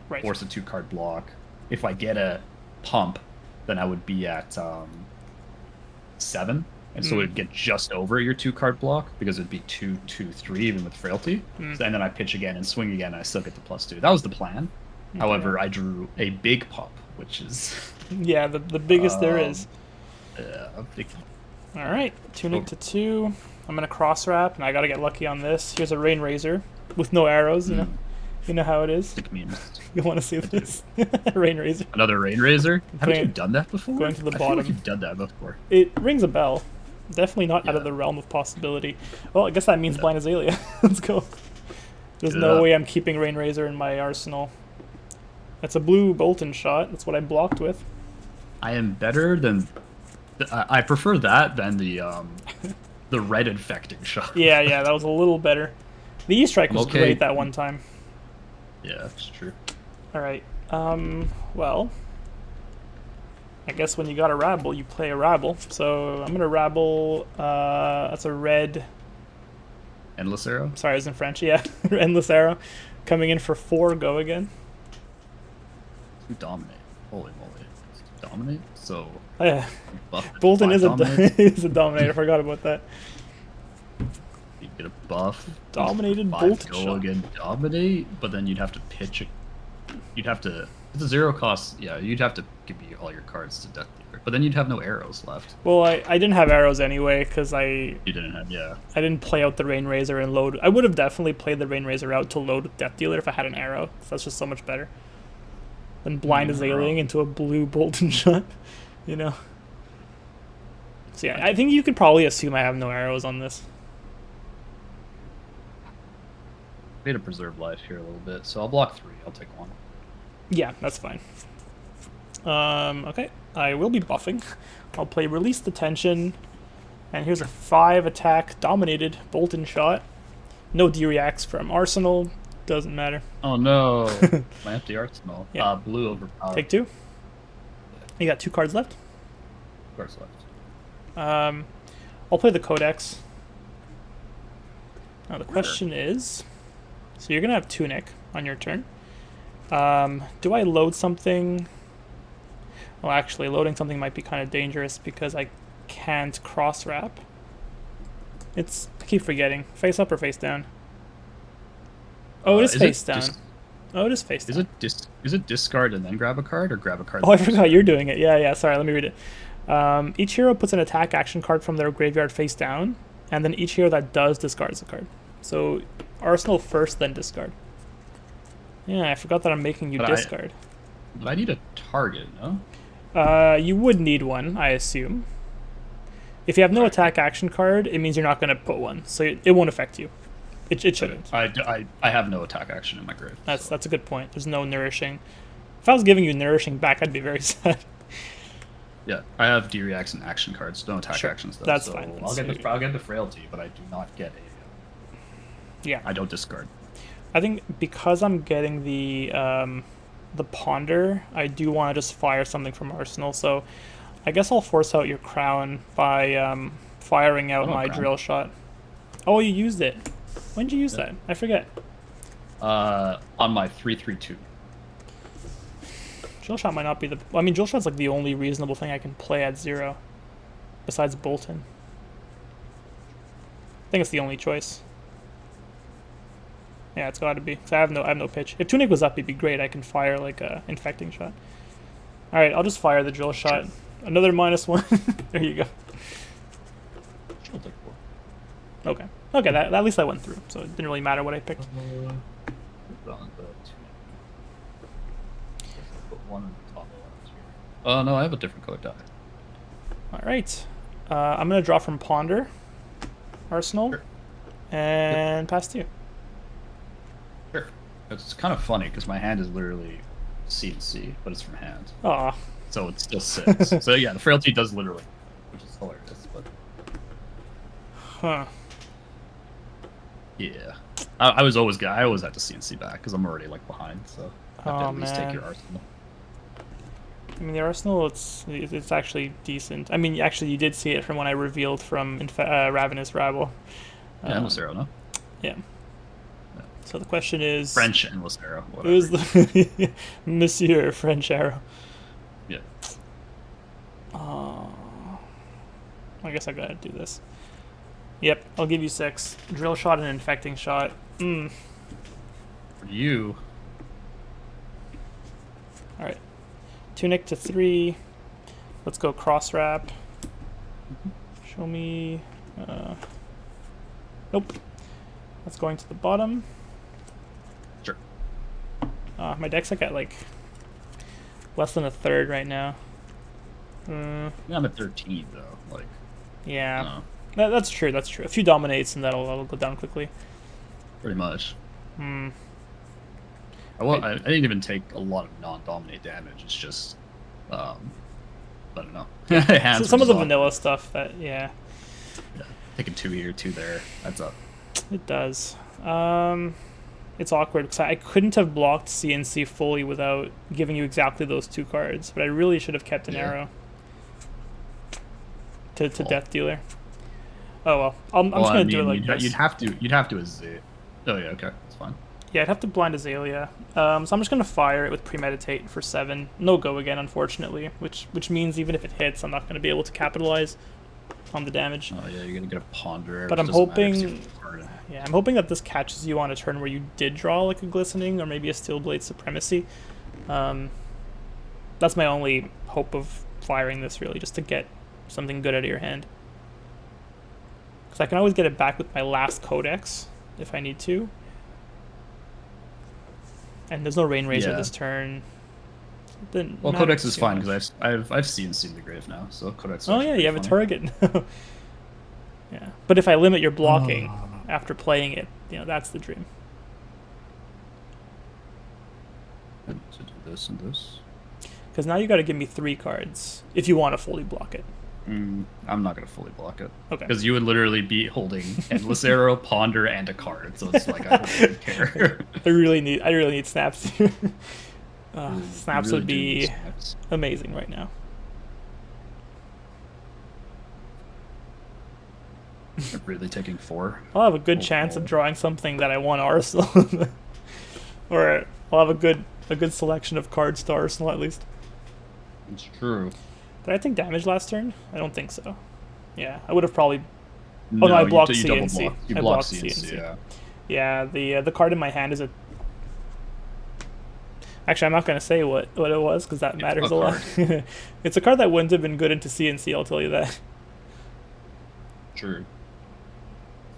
Right. force a 2-card block. If I get a pump, then I would be at 7, and so it'd get just over your 2-card block because it'd be 2, 2, 3 even with frailty. Mm. So, and then I pitch again and swing again, and I still get the +2. That was the plan. Okay. However, I drew a big pump, which is Yeah, the biggest there is. a big. All right, Tunic to 2. I'm gonna cross wrap, and I gotta get lucky on this. Here's a Rain Razor with no arrows. You know how it is. Stick memes. You want to see this? Rain Razor. Another Rain Razor? Haven't you Going- done that before? going to the I feel bottom. like you've done that before. It rings a bell. Definitely not out of Yeah. the realm of possibility. Well, I guess that means Blind Azalea. Let's go. There's Yeah. no way I'm keeping Rain Razor in my arsenal. That's a blue Bolton shot. That's what I blocked with. I am better than. I prefer that than the red infecting shot. Yeah, that was a little better. The E-Strike was Okay. great that one time. Yeah, that's true. All right. Well, I guess when you got a rabble, you play a rabble. So I'm gonna rabble. That's a red. Endless arrow. Sorry, I was in French. Yeah, endless arrow, coming in for 4. Go again. Dominate. Holy moly. Dominate. So Oh, yeah, buff it. Bolton is Dominate. is a dominator. I forgot about that. You get a buff. Dominated 5 Bolton go shot. again. Dominate, but then you'd have to pitch it. You'd have to. It's a 0 cost. Yeah, you'd have to give me all your cards to Death Dealer, but then you'd have no arrows left. Well, I didn't have arrows anyway because You didn't have. Yeah. I didn't play out the Rain Razor and load. I would have definitely played the Rain Razor out to load with Death Dealer if I had an arrow. So that's just so much better than blind Azaleaing into a blue Bolton shot. You know. So yeah, I think you could probably assume I have no arrows on this. Way to preserve life here a little bit. So I'll block 3. I'll take 1. Yeah, that's fine. Okay, I will be buffing. I'll play Release the Tension, and here's a 5 attack dominated Bolton shot. No D-reacts from Arsenal, doesn't matter. Oh no! My empty arsenal. Yeah. Blue overpowered. Take 2. You got 2 cards left. Cards left. I'll play the Codex. Now the question is, so you're gonna have Tunic on your turn. Do I load something? Well, actually, loading something might be kind of dangerous because I can't cross wrap. I keep forgetting. Face up or face down? Oh, it is face down. Oh, it is face down. Is it discard and then grab a card, or grab a card? Oh, I then forgot you're doing it. Yeah. Sorry, let me read it. Each hero puts an attack action card from their graveyard face down, and then each hero that does discards a card. So, Arsenal first, then discard. Yeah, I forgot that I'm making you discard. But I need a target, no? You would need one, I assume. If you have no attack action card, it means you're not going to put one, so it won't affect you. It shouldn't. I have no attack action in my grave. That's a good point. There's no nourishing. If I was giving you nourishing back, I'd be very sad. Yeah, I have D-reacts and action cards, no attack actions though. That's so fine. I'll get the frailty, but I do not get a. Yeah. I don't discard. I think because I'm getting the ponder, I do want to just fire something from Arsenal. So I guess I'll force out your crown by firing out my crown. drill shot. Oh, you used it. When did you use that? I forget. On my 3/3/2. Drill shot might not be the. I mean, drill shot's like the only reasonable thing I can play at 0, besides Bolton. I think it's the only choice. Yeah, it's got to be. So I have no pitch. If Tunic was up, it'd be great. I can fire like a infecting shot. All right, I'll just fire the drill shot. Another -1. There you go. I'll take 4. Okay. Okay, that at least I went through, so it didn't really matter what I picked. Put 1 on the top left here. Oh no, I have a different color die. All right. I'm gonna draw from Ponder, Arsenal, Sure. and pass to you. Sure. It's kind of funny because my hand is literally C&C, but it's from hand, Aw. so it's still 6. So yeah, the frailty does literally, which is hilarious. But Huh. yeah, I always had to C&C back because I'm already like behind. So I have to Oh, at least take man. your arsenal. I mean, the arsenal, it's actually decent. I mean, actually, you did see it from when I revealed from Ravenous Rabble. Yeah, Endless Arrow, no? Yeah. So the question is... French Endless Arrow, whatever. Who's the... Monsieur French Arrow. Yeah. I guess I gotta do this. Yep, I'll give you 6. Drill shot and infecting shot. For you. Alright. Tunic to 3. Let's go cross wrap. Show me... nope. That's going to the bottom. Sure. My deck's like at like less than a third right now. Yeah, I'm at 13 though. Like. Yeah. That's true. That's true. A few dominates and that'll go down quickly. Pretty much. Hmm. I didn't even take a lot of non-dominate damage. It's just, I don't know. So some of the vanilla stuff that, yeah. Taking 2 here, 2 there. That's up. It does. It's awkward because I couldn't have blocked CNC fully without giving you exactly those 2 cards, but I really should have kept an arrow to Death Dealer. Oh well, I'm just gonna do it like this. You'd have to Azalea. Oh yeah, okay, that's fine. Yeah, I'd have to blind Azalea. So I'm just gonna fire it with Premeditate for 7. No go again, unfortunately, which means even if it hits, I'm not gonna be able to capitalize on the damage. Oh yeah, you're gonna get a Ponder. But I'm hoping, I'm hoping that this catches you on a turn where you did draw like a Glistening or maybe a Steelblade Supremacy. That's my only hope of firing this, really, just to get something good out of your hand. Because I can always get it back with my last Codex if I need to. And there's no Rain Razor this turn. Well, Codex is fine because I've seen the grave now, so Codex. Oh yeah, you have a target. Yeah, but if I limit your blocking after playing it, that's the dream. To do this and this. Because now you got to give me 3 cards if you want to fully block it. I'm not gonna fully block it. Okay. Because you would literally be holding Endless Arrow, Ponder, and a card, so it's like I don't really care. I really need snaps. Snaps really would be amazing right now. I'm really taking 4. I'll have a good chance of drawing something that I want to Arsenal, or I'll have a good selection of cards to Arsenal at least. It's true. Did I take damage last turn? I don't think so. Yeah, I would have probably. No, oh no, I blocked you CNC. You blocked CNC. Yeah, the card in my hand is a. Actually, I'm not going to say what it was because that matters a lot. It's a card that wouldn't have been good into CNC, I'll tell you that. True.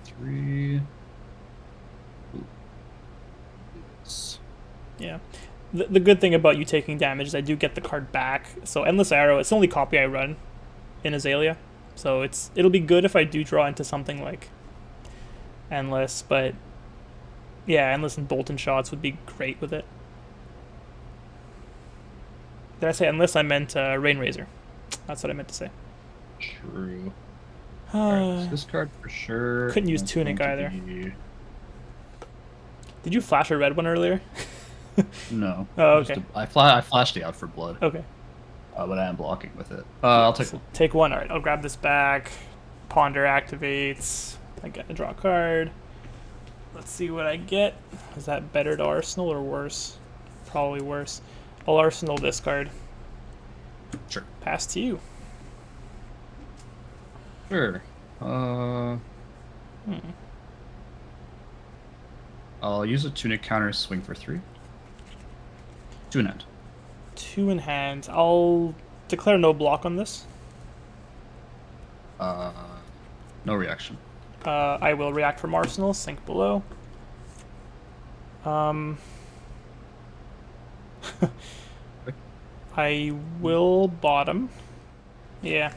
3. Yeah. The good thing about you taking damage is I do get the card back. So Endless Arrow, it's the only copy I run in Azalea. So it'll be good if I do draw into something like Endless, but yeah, Endless and Bolt and Shots would be great with it. Did I say Endless? I meant Rain Razor. That's what I meant to say. True. Right, so this card for sure. Couldn't use Tunic either. Did you flash a red one earlier? No. Oh, okay. I flashed it out for blood. Okay. But I am blocking with it. I'll take one. Take 1. All right, I'll grab this back. Ponder activates. I get to draw a card. Let's see what I get. Is that better to Arsenal or worse? Probably worse. I'll Arsenal this card. Sure. Pass to you. Sure. I'll use a Tunic counter, swing for 3. 2 in hand. 2 in hand. I'll declare no block on this. No reaction. I will react from Arsenal, sink below. I will bottom. Yeah.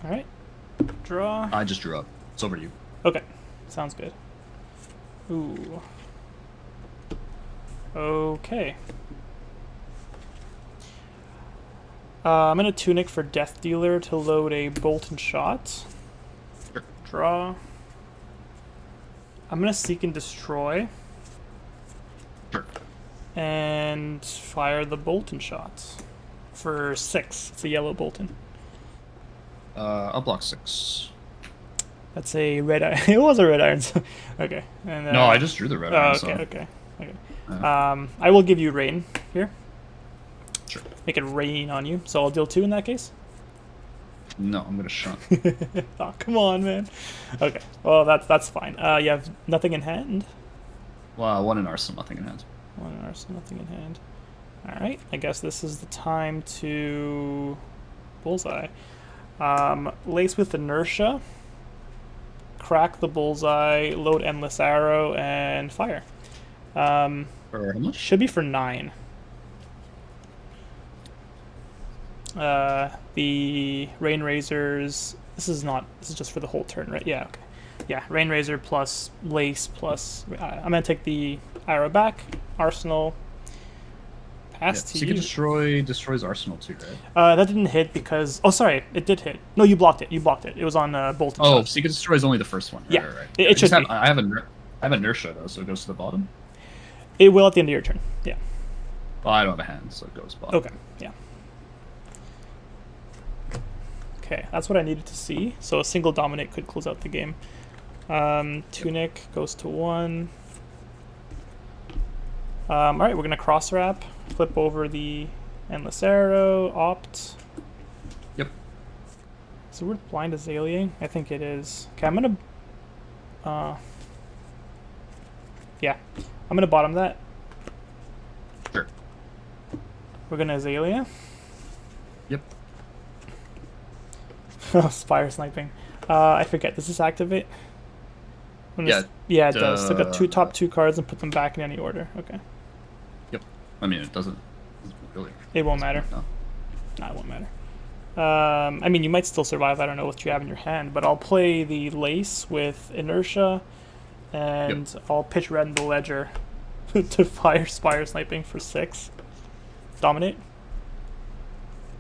Alright. Draw. I just drew up. It's over to you. Okay. Sounds good. Ooh. Okay. I'm going to Tunic for Death Dealer to load a Bolt and Shot. Sure. Draw. I'm going to Seek and Destroy. Sure. and fire the Bolton shot for 6. It's a yellow Bolton. I'll block 6. That's a red iron. It was a red iron. So, okay. And, No, I just drew the red oh, iron. okay. I will give you rain here. Sure. Make it rain on you. So I'll deal 2 in that case. No, I'm gonna shunt. Oh, come on, man. Okay. Well, that's fine. You have nothing in hand. Well, 1 in arsenal, nothing in hand. 1 in arsenal, nothing in hand. All right. I guess this is the time to bullseye. Lace with inertia. Crack the bullseye. Load endless arrow and fire. For how much? Should be for 9. The Rain Razors. This is just for the whole turn, right? Yeah. Okay. Yeah. Rain Razor plus Lace plus. I'm gonna take the arrow back. Arsenal. Pass to Seek you. destroys arsenal too, right? That didn't hit because. Oh, sorry. It did hit. No, you blocked it. It was on Bolton. Oh, shot. Seek destroys only the first one. Right, Yeah. right. It should be. I have inertia though, so it goes to the bottom. It will at the end of your turn. Yeah. Well, I don't have a hand, so it goes bottom. Okay. Yeah. Okay, that's what I needed to see. So a single dominate could close out the game. Tunic goes to 1. All right, we're gonna cross wrap, flip over the endless arrow, opt. Yep. Is it worth blind Azalea? I think it is. Okay, I'm gonna. Yeah, I'm gonna bottom that. Sure. We're gonna Azalea. Yep. Spire sniping. I forget. Does this activate? Yeah. Yeah, it does. Took the top 2 cards and put them back in any order. Okay. Yep. I mean, it doesn't really. It won't matter. No. No, it won't matter. I mean, you might still survive. I don't know what you have in your hand, but I'll play the Lace with inertia, and I'll pitch red in the ledger to fire Spire sniping for 6. Dominate.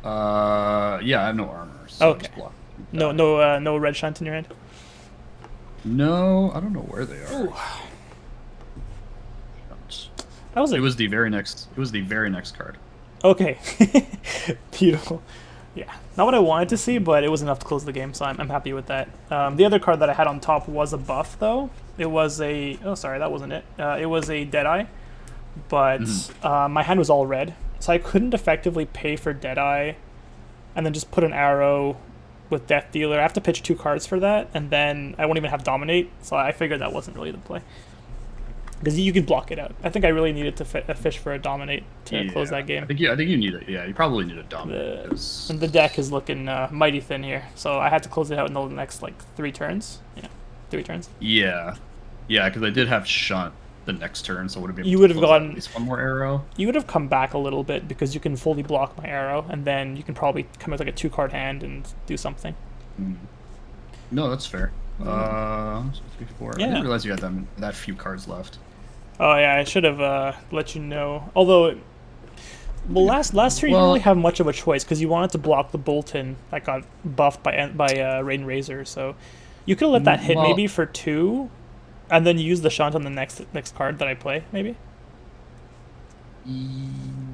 Yeah, I have no armor. So Okay. just block. No red shunt in your hand. No, I don't know where they are. Ooh. That was It was the very next. It was the very next card. Okay. Beautiful. Yeah, not what I wanted to see, but it was enough to close the game, so I'm happy with that. The other card that I had on top was a buff, though. It was a... Oh, sorry, that wasn't it. It was a Deadeye, but my hand was all red, so I couldn't effectively pay for Deadeye and then just put an arrow with Death Dealer. I have to pitch 2 cards for that, and then I won't even have Dominate, so I figured that wasn't really the play. Because you could block it out. I think I really needed to fish for a Dominate to close that game. I think you need it. Yeah, you probably need a Dominate. And the deck is looking mighty thin here, so I had to close it out in the next, 3 turns. Yeah, 3 turns. Yeah. Yeah, because I did have Shunt the next turn, so would have been. You would have gotten at least 1 more arrow. You would have come back a little bit because you can fully block my arrow, and then you can probably come with a 2-card hand and do something. No, that's fair. 3, 4. Yeah. I didn't realize you had that few cards left. Oh yeah, I should have let you know. Although, last turn you didn't really have much of a choice because you wanted to block the Bolton that got buffed by Rain Razor, so you could have let that hit maybe for 2. And then use the shunt on the next card that I play, maybe.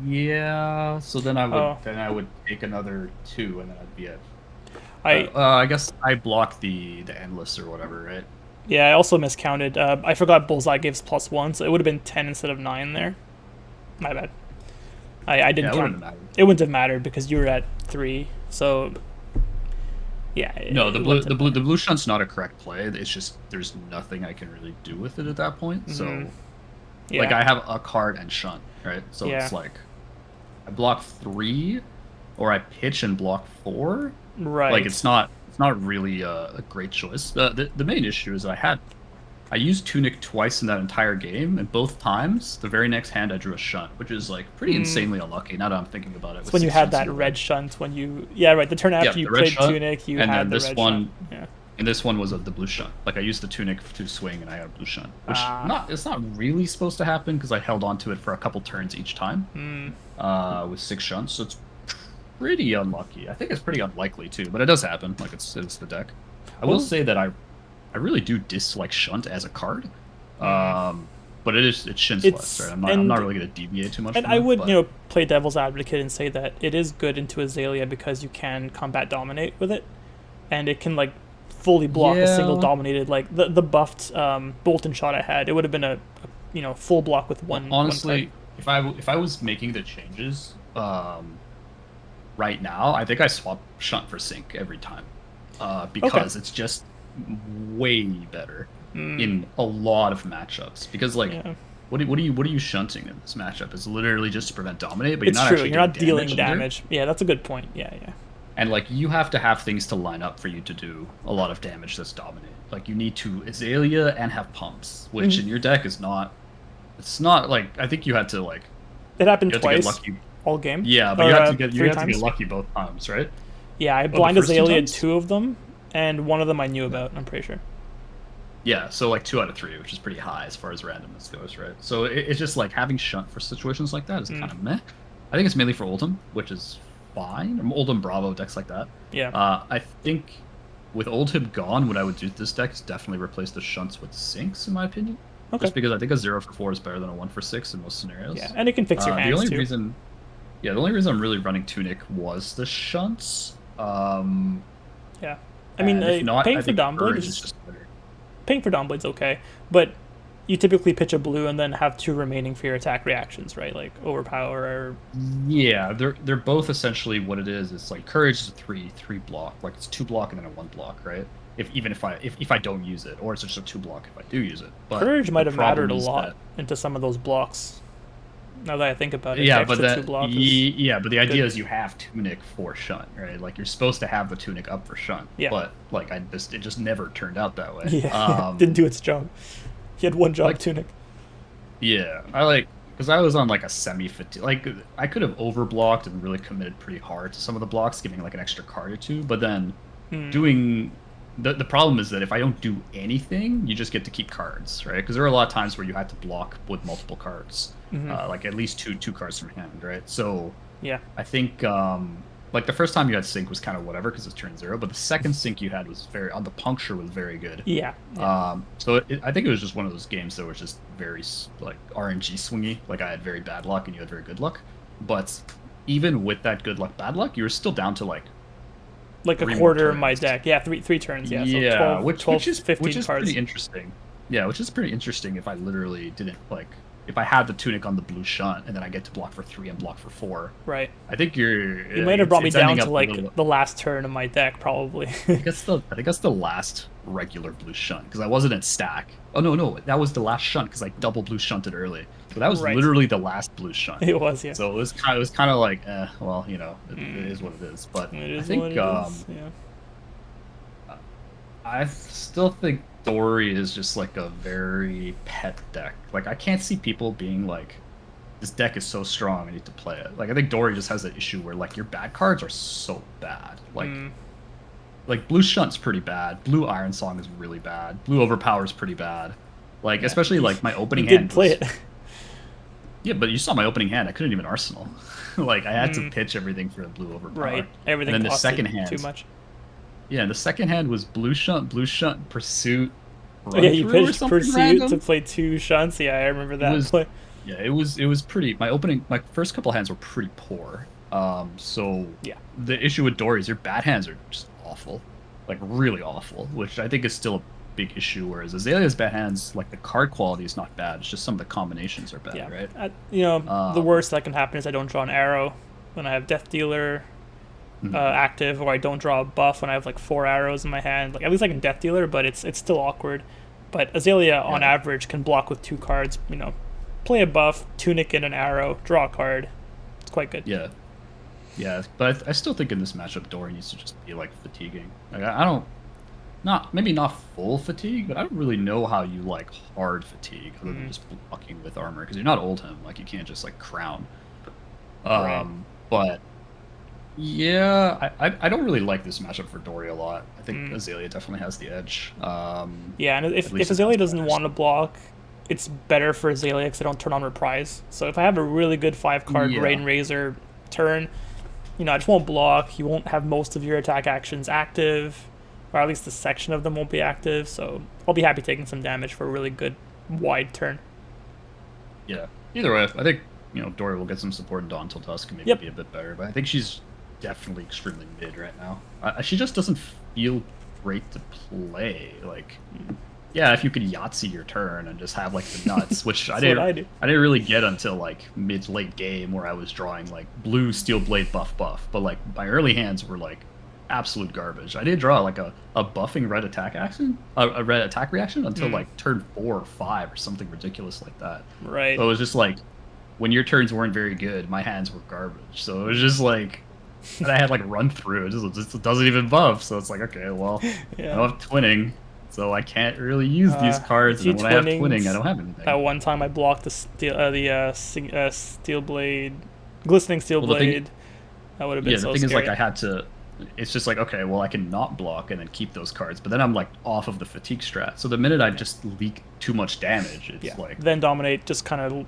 Yeah. So then I would take another 2, and then I'd be at. I guess I blocked the endless or whatever, right? Yeah, I also miscounted. I forgot Bullseye gives +1, so it would have been 10 instead of 9 there. My bad. I didn't count. It wouldn't have mattered because you were at 3, so. Yeah. No, the blue shunt's not a correct play. It's just there's nothing I can really do with it at that point. So, like, I have a card and shunt, right? So it's like I block 3, or I pitch and block 4. Right. Like it's not really a great choice. The main issue is I used Tunic twice in that entire game, and both times, the very next hand I drew a shunt, which is like pretty insanely unlucky. Now that I'm thinking about it, it's when you had that red shunt. When you the turn after you played Tunic, you had the red shunt. Yeah. And this one was the blue shunt. Like I used the Tunic to swing, and I had a blue shunt, which it's not really supposed to happen because I held on to it for a couple turns each time with 6 shunts. So it's pretty unlucky. I think it's pretty unlikely too, but it does happen. Like it's the deck. I will say that I really do dislike Shunt as a card. but it's Shin's less, It's right? I'm not really gonna deviate too much. and from I that, would, but play devil's advocate and say that it is good into Azalea because you can combat dominate with it, and it can like fully block a single yeah. dominated like the buffed Bolton shot I had. It would have been a full block with one card. Honestly, if I was making the changes, right now, I think I swap Shunt for Sync every time, Okay. because it's just way better Mm, in a lot of matchups. Because like, yeah. what are you shunting in this matchup? It's literally just to prevent dominate, but you're It's not true. actually You're doing not dealing damage either. damage. Yeah, that's a good point. Yeah, yeah. And like, you have to have things to line up for you to do a lot of damage that's dominate. Like, you need to Azalea and have pumps, which Mhm. in your deck is not. It's not like, I think you had to like It happened you have to get twice lucky. all game. Yeah, but Or you three have to get times. lucky both times, right? Yeah, I Oh, the blind first two Azalea times? two of them, and one of them I knew Yeah. about. I'm pretty sure. Yeah, so like 2 out of 3, which is pretty high as far as randomness goes, right? So it's just like having Shunt for situations like that is Mm. kind of meh. I think it's mainly for Oldhim, which is fine. Or Oldhim Bravo decks like that. Yeah. I think with Oldhim gone, what I would do with this deck is definitely replace the Shunts with Sinks, in my opinion. Okay. Just because I think a 0 for 4 is better than a 1 for 6 in most scenarios. Yeah, and it can fix your The hands only too. reason, yeah, the only reason I'm really running Tunic was the Shunts. Yeah. I mean, And if not, paying I for think Dawnblade Courage is is just better. paying for Dawnblade's okay, but you typically pitch a blue and then have two remaining for your attack reactions, right? Like overpower or Yeah, they're both essentially what it is. It's like Courage is a three block, like it's 2 block and then a 1 block, right? If I don't use it, or it's just a 2 block if I do use it. But Courage might the have mattered a problem is lot that into some of those blocks. Now that I think about it, yeah, the but extra two block is the idea good. is you have Tunic for Shunt, right? Like you're supposed to have the Tunic up for Shunt, Yeah. but like it just never turned out that way. Yeah, didn't do its job. He had one job, Like Tunic. yeah, I like because I was on like a semi fatigue. Like I could have overblocked and really committed pretty hard to some of the blocks, giving like an extra card or two. But then Hmm. doing the problem is that if I don't do anything, you just get to keep cards, right? Because there are a lot of times where you had to block with multiple cards, like at least two cards from hand, right? So Yeah. I think like the first time you had sync was kind of whatever because it's turn 0, but the second sync you had was very on the puncture was very good. Yeah. Yeah. So I think it was just one of those games that was just very like RNG swingy. Like I had very bad luck and you had very good luck, but even with that good luck, bad luck, you were still down to like Like a 3 more quarter of my turns. deck. Yeah, three turns. Yeah. So Yeah, 12, which 12 which is 15 cards. pretty interesting. Yeah, which is pretty interesting if I literally didn't like if I had the Tunic on the blue Shunt and then I get to block for 3 and block for 4. Right. I think You might have brought me it's down ending to up a like little. the last turn of my deck, probably. I think that's the last regular blue Shunt because I wasn't at stack. Oh no, that was the last Shunt because I double blue Shunted early. So that was Right. literally the last blue Shunt. It was, yeah. So it was kind of like, well, it is what it is. But It I is think what it is. Yeah. I still think Dory is just like a very pet deck. Like I can't see people being like, this deck is so strong, I need to play it. Like I think Dory just has that issue where like your bad cards are so bad. Like Blue Shunt's pretty bad. Blue Iron Song is really bad. Blue Overpower is pretty bad. Like Yeah. especially like my opening You hand. did play was- it. Yeah, but you saw my opening hand. I couldn't even Arsenal. Like I had to pitch everything for a Blue Overpower. Right. Everything And then the costed second hand. too much. Yeah, the second hand was Blue Shunt, Pursuit. Oh, yeah, you Run Through or pitched something Pursuit random. to play two shunts. Yeah, I remember that was- play. Yeah, it was pretty. My first couple hands were pretty poor. So Yeah. the issue with Dory is your bad hands are just awful, like really awful, which I think is still a big issue. Whereas Azalea's bad hands, like the card quality is not bad. It's just some of the combinations are bad, Yeah. right? The worst that can happen is I don't draw an arrow when I have Death Dealer active, or I don't draw a buff when I have like 4 arrows in my hand. Like at least I can Death Dealer, but it's still awkward. But Azalea on Yeah. average can block with 2 cards. Play a buff, Tunic and an arrow, draw a card. It's quite good. Yeah, yeah, but I still think in this matchup Dory needs to just be like fatiguing. Like I don't, maybe not full fatigue, but I don't really know how you like hard fatigue other than just blocking with armor because you're not Oldhim. Like you can't just like crown. Right. But yeah, I don't really like this matchup for Dory a lot. I think Azalea definitely has the edge. Yeah, and At if least it Azalea has doesn't banners. want to block, it's better for Azalea because I don't turn on Reprise. So if I have a really good 5-card Yeah. Rain Razor turn, I just won't block. You won't have most of your attack actions active, or at least a section of them won't be active. So I'll be happy taking some damage for a really good wide turn. Yeah. Either way, I think Dory will get some support in Dawn till Dusk and maybe Yep. be a bit better. But I think she's definitely extremely mid right now. She just doesn't feel great to play. Like, yeah, if you could Yahtzee your turn and just have like the nuts, which That's what I do. I didn't really get until like mid late game where I was drawing like blue steel blade buff. But like my early hands were like absolute garbage. I did draw like a buffing red attack action, a red attack reaction until like turn 4 or 5 or something ridiculous like that. Right. So it was just like when your turns weren't very good, my hands were garbage. So it was just like, and I had like run through. It just doesn't even buff. So it's like, okay, well, Yeah. I don't have twinning, so I can't really use these cards. See And when I have twinnings, twinning, I don't have anything. That one time I blocked the steel blade, glistening steel Well, the thing, blade. That would have been yeah, so the thing is, scary. like, I had to. It's just like, okay, well, I can not block and then keep those cards, but then I'm like off of the fatigue strat. So the minute I just leak too much damage, it's Yeah. like, Then dominate just kind of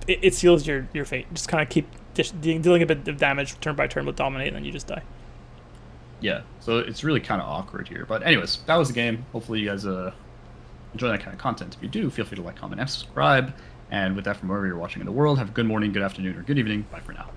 it seals your fate. Just kind of keep dealing a bit of damage turn by turn with dominate, and then you just die. yeah. So it's really kind of awkward here. But anyways, that was the game. Hopefully you guys enjoy that kind of content. If you do, feel free to like, comment, and subscribe. And with that, from wherever you're watching in the world, have a good morning, good afternoon, or good evening. Bye for now.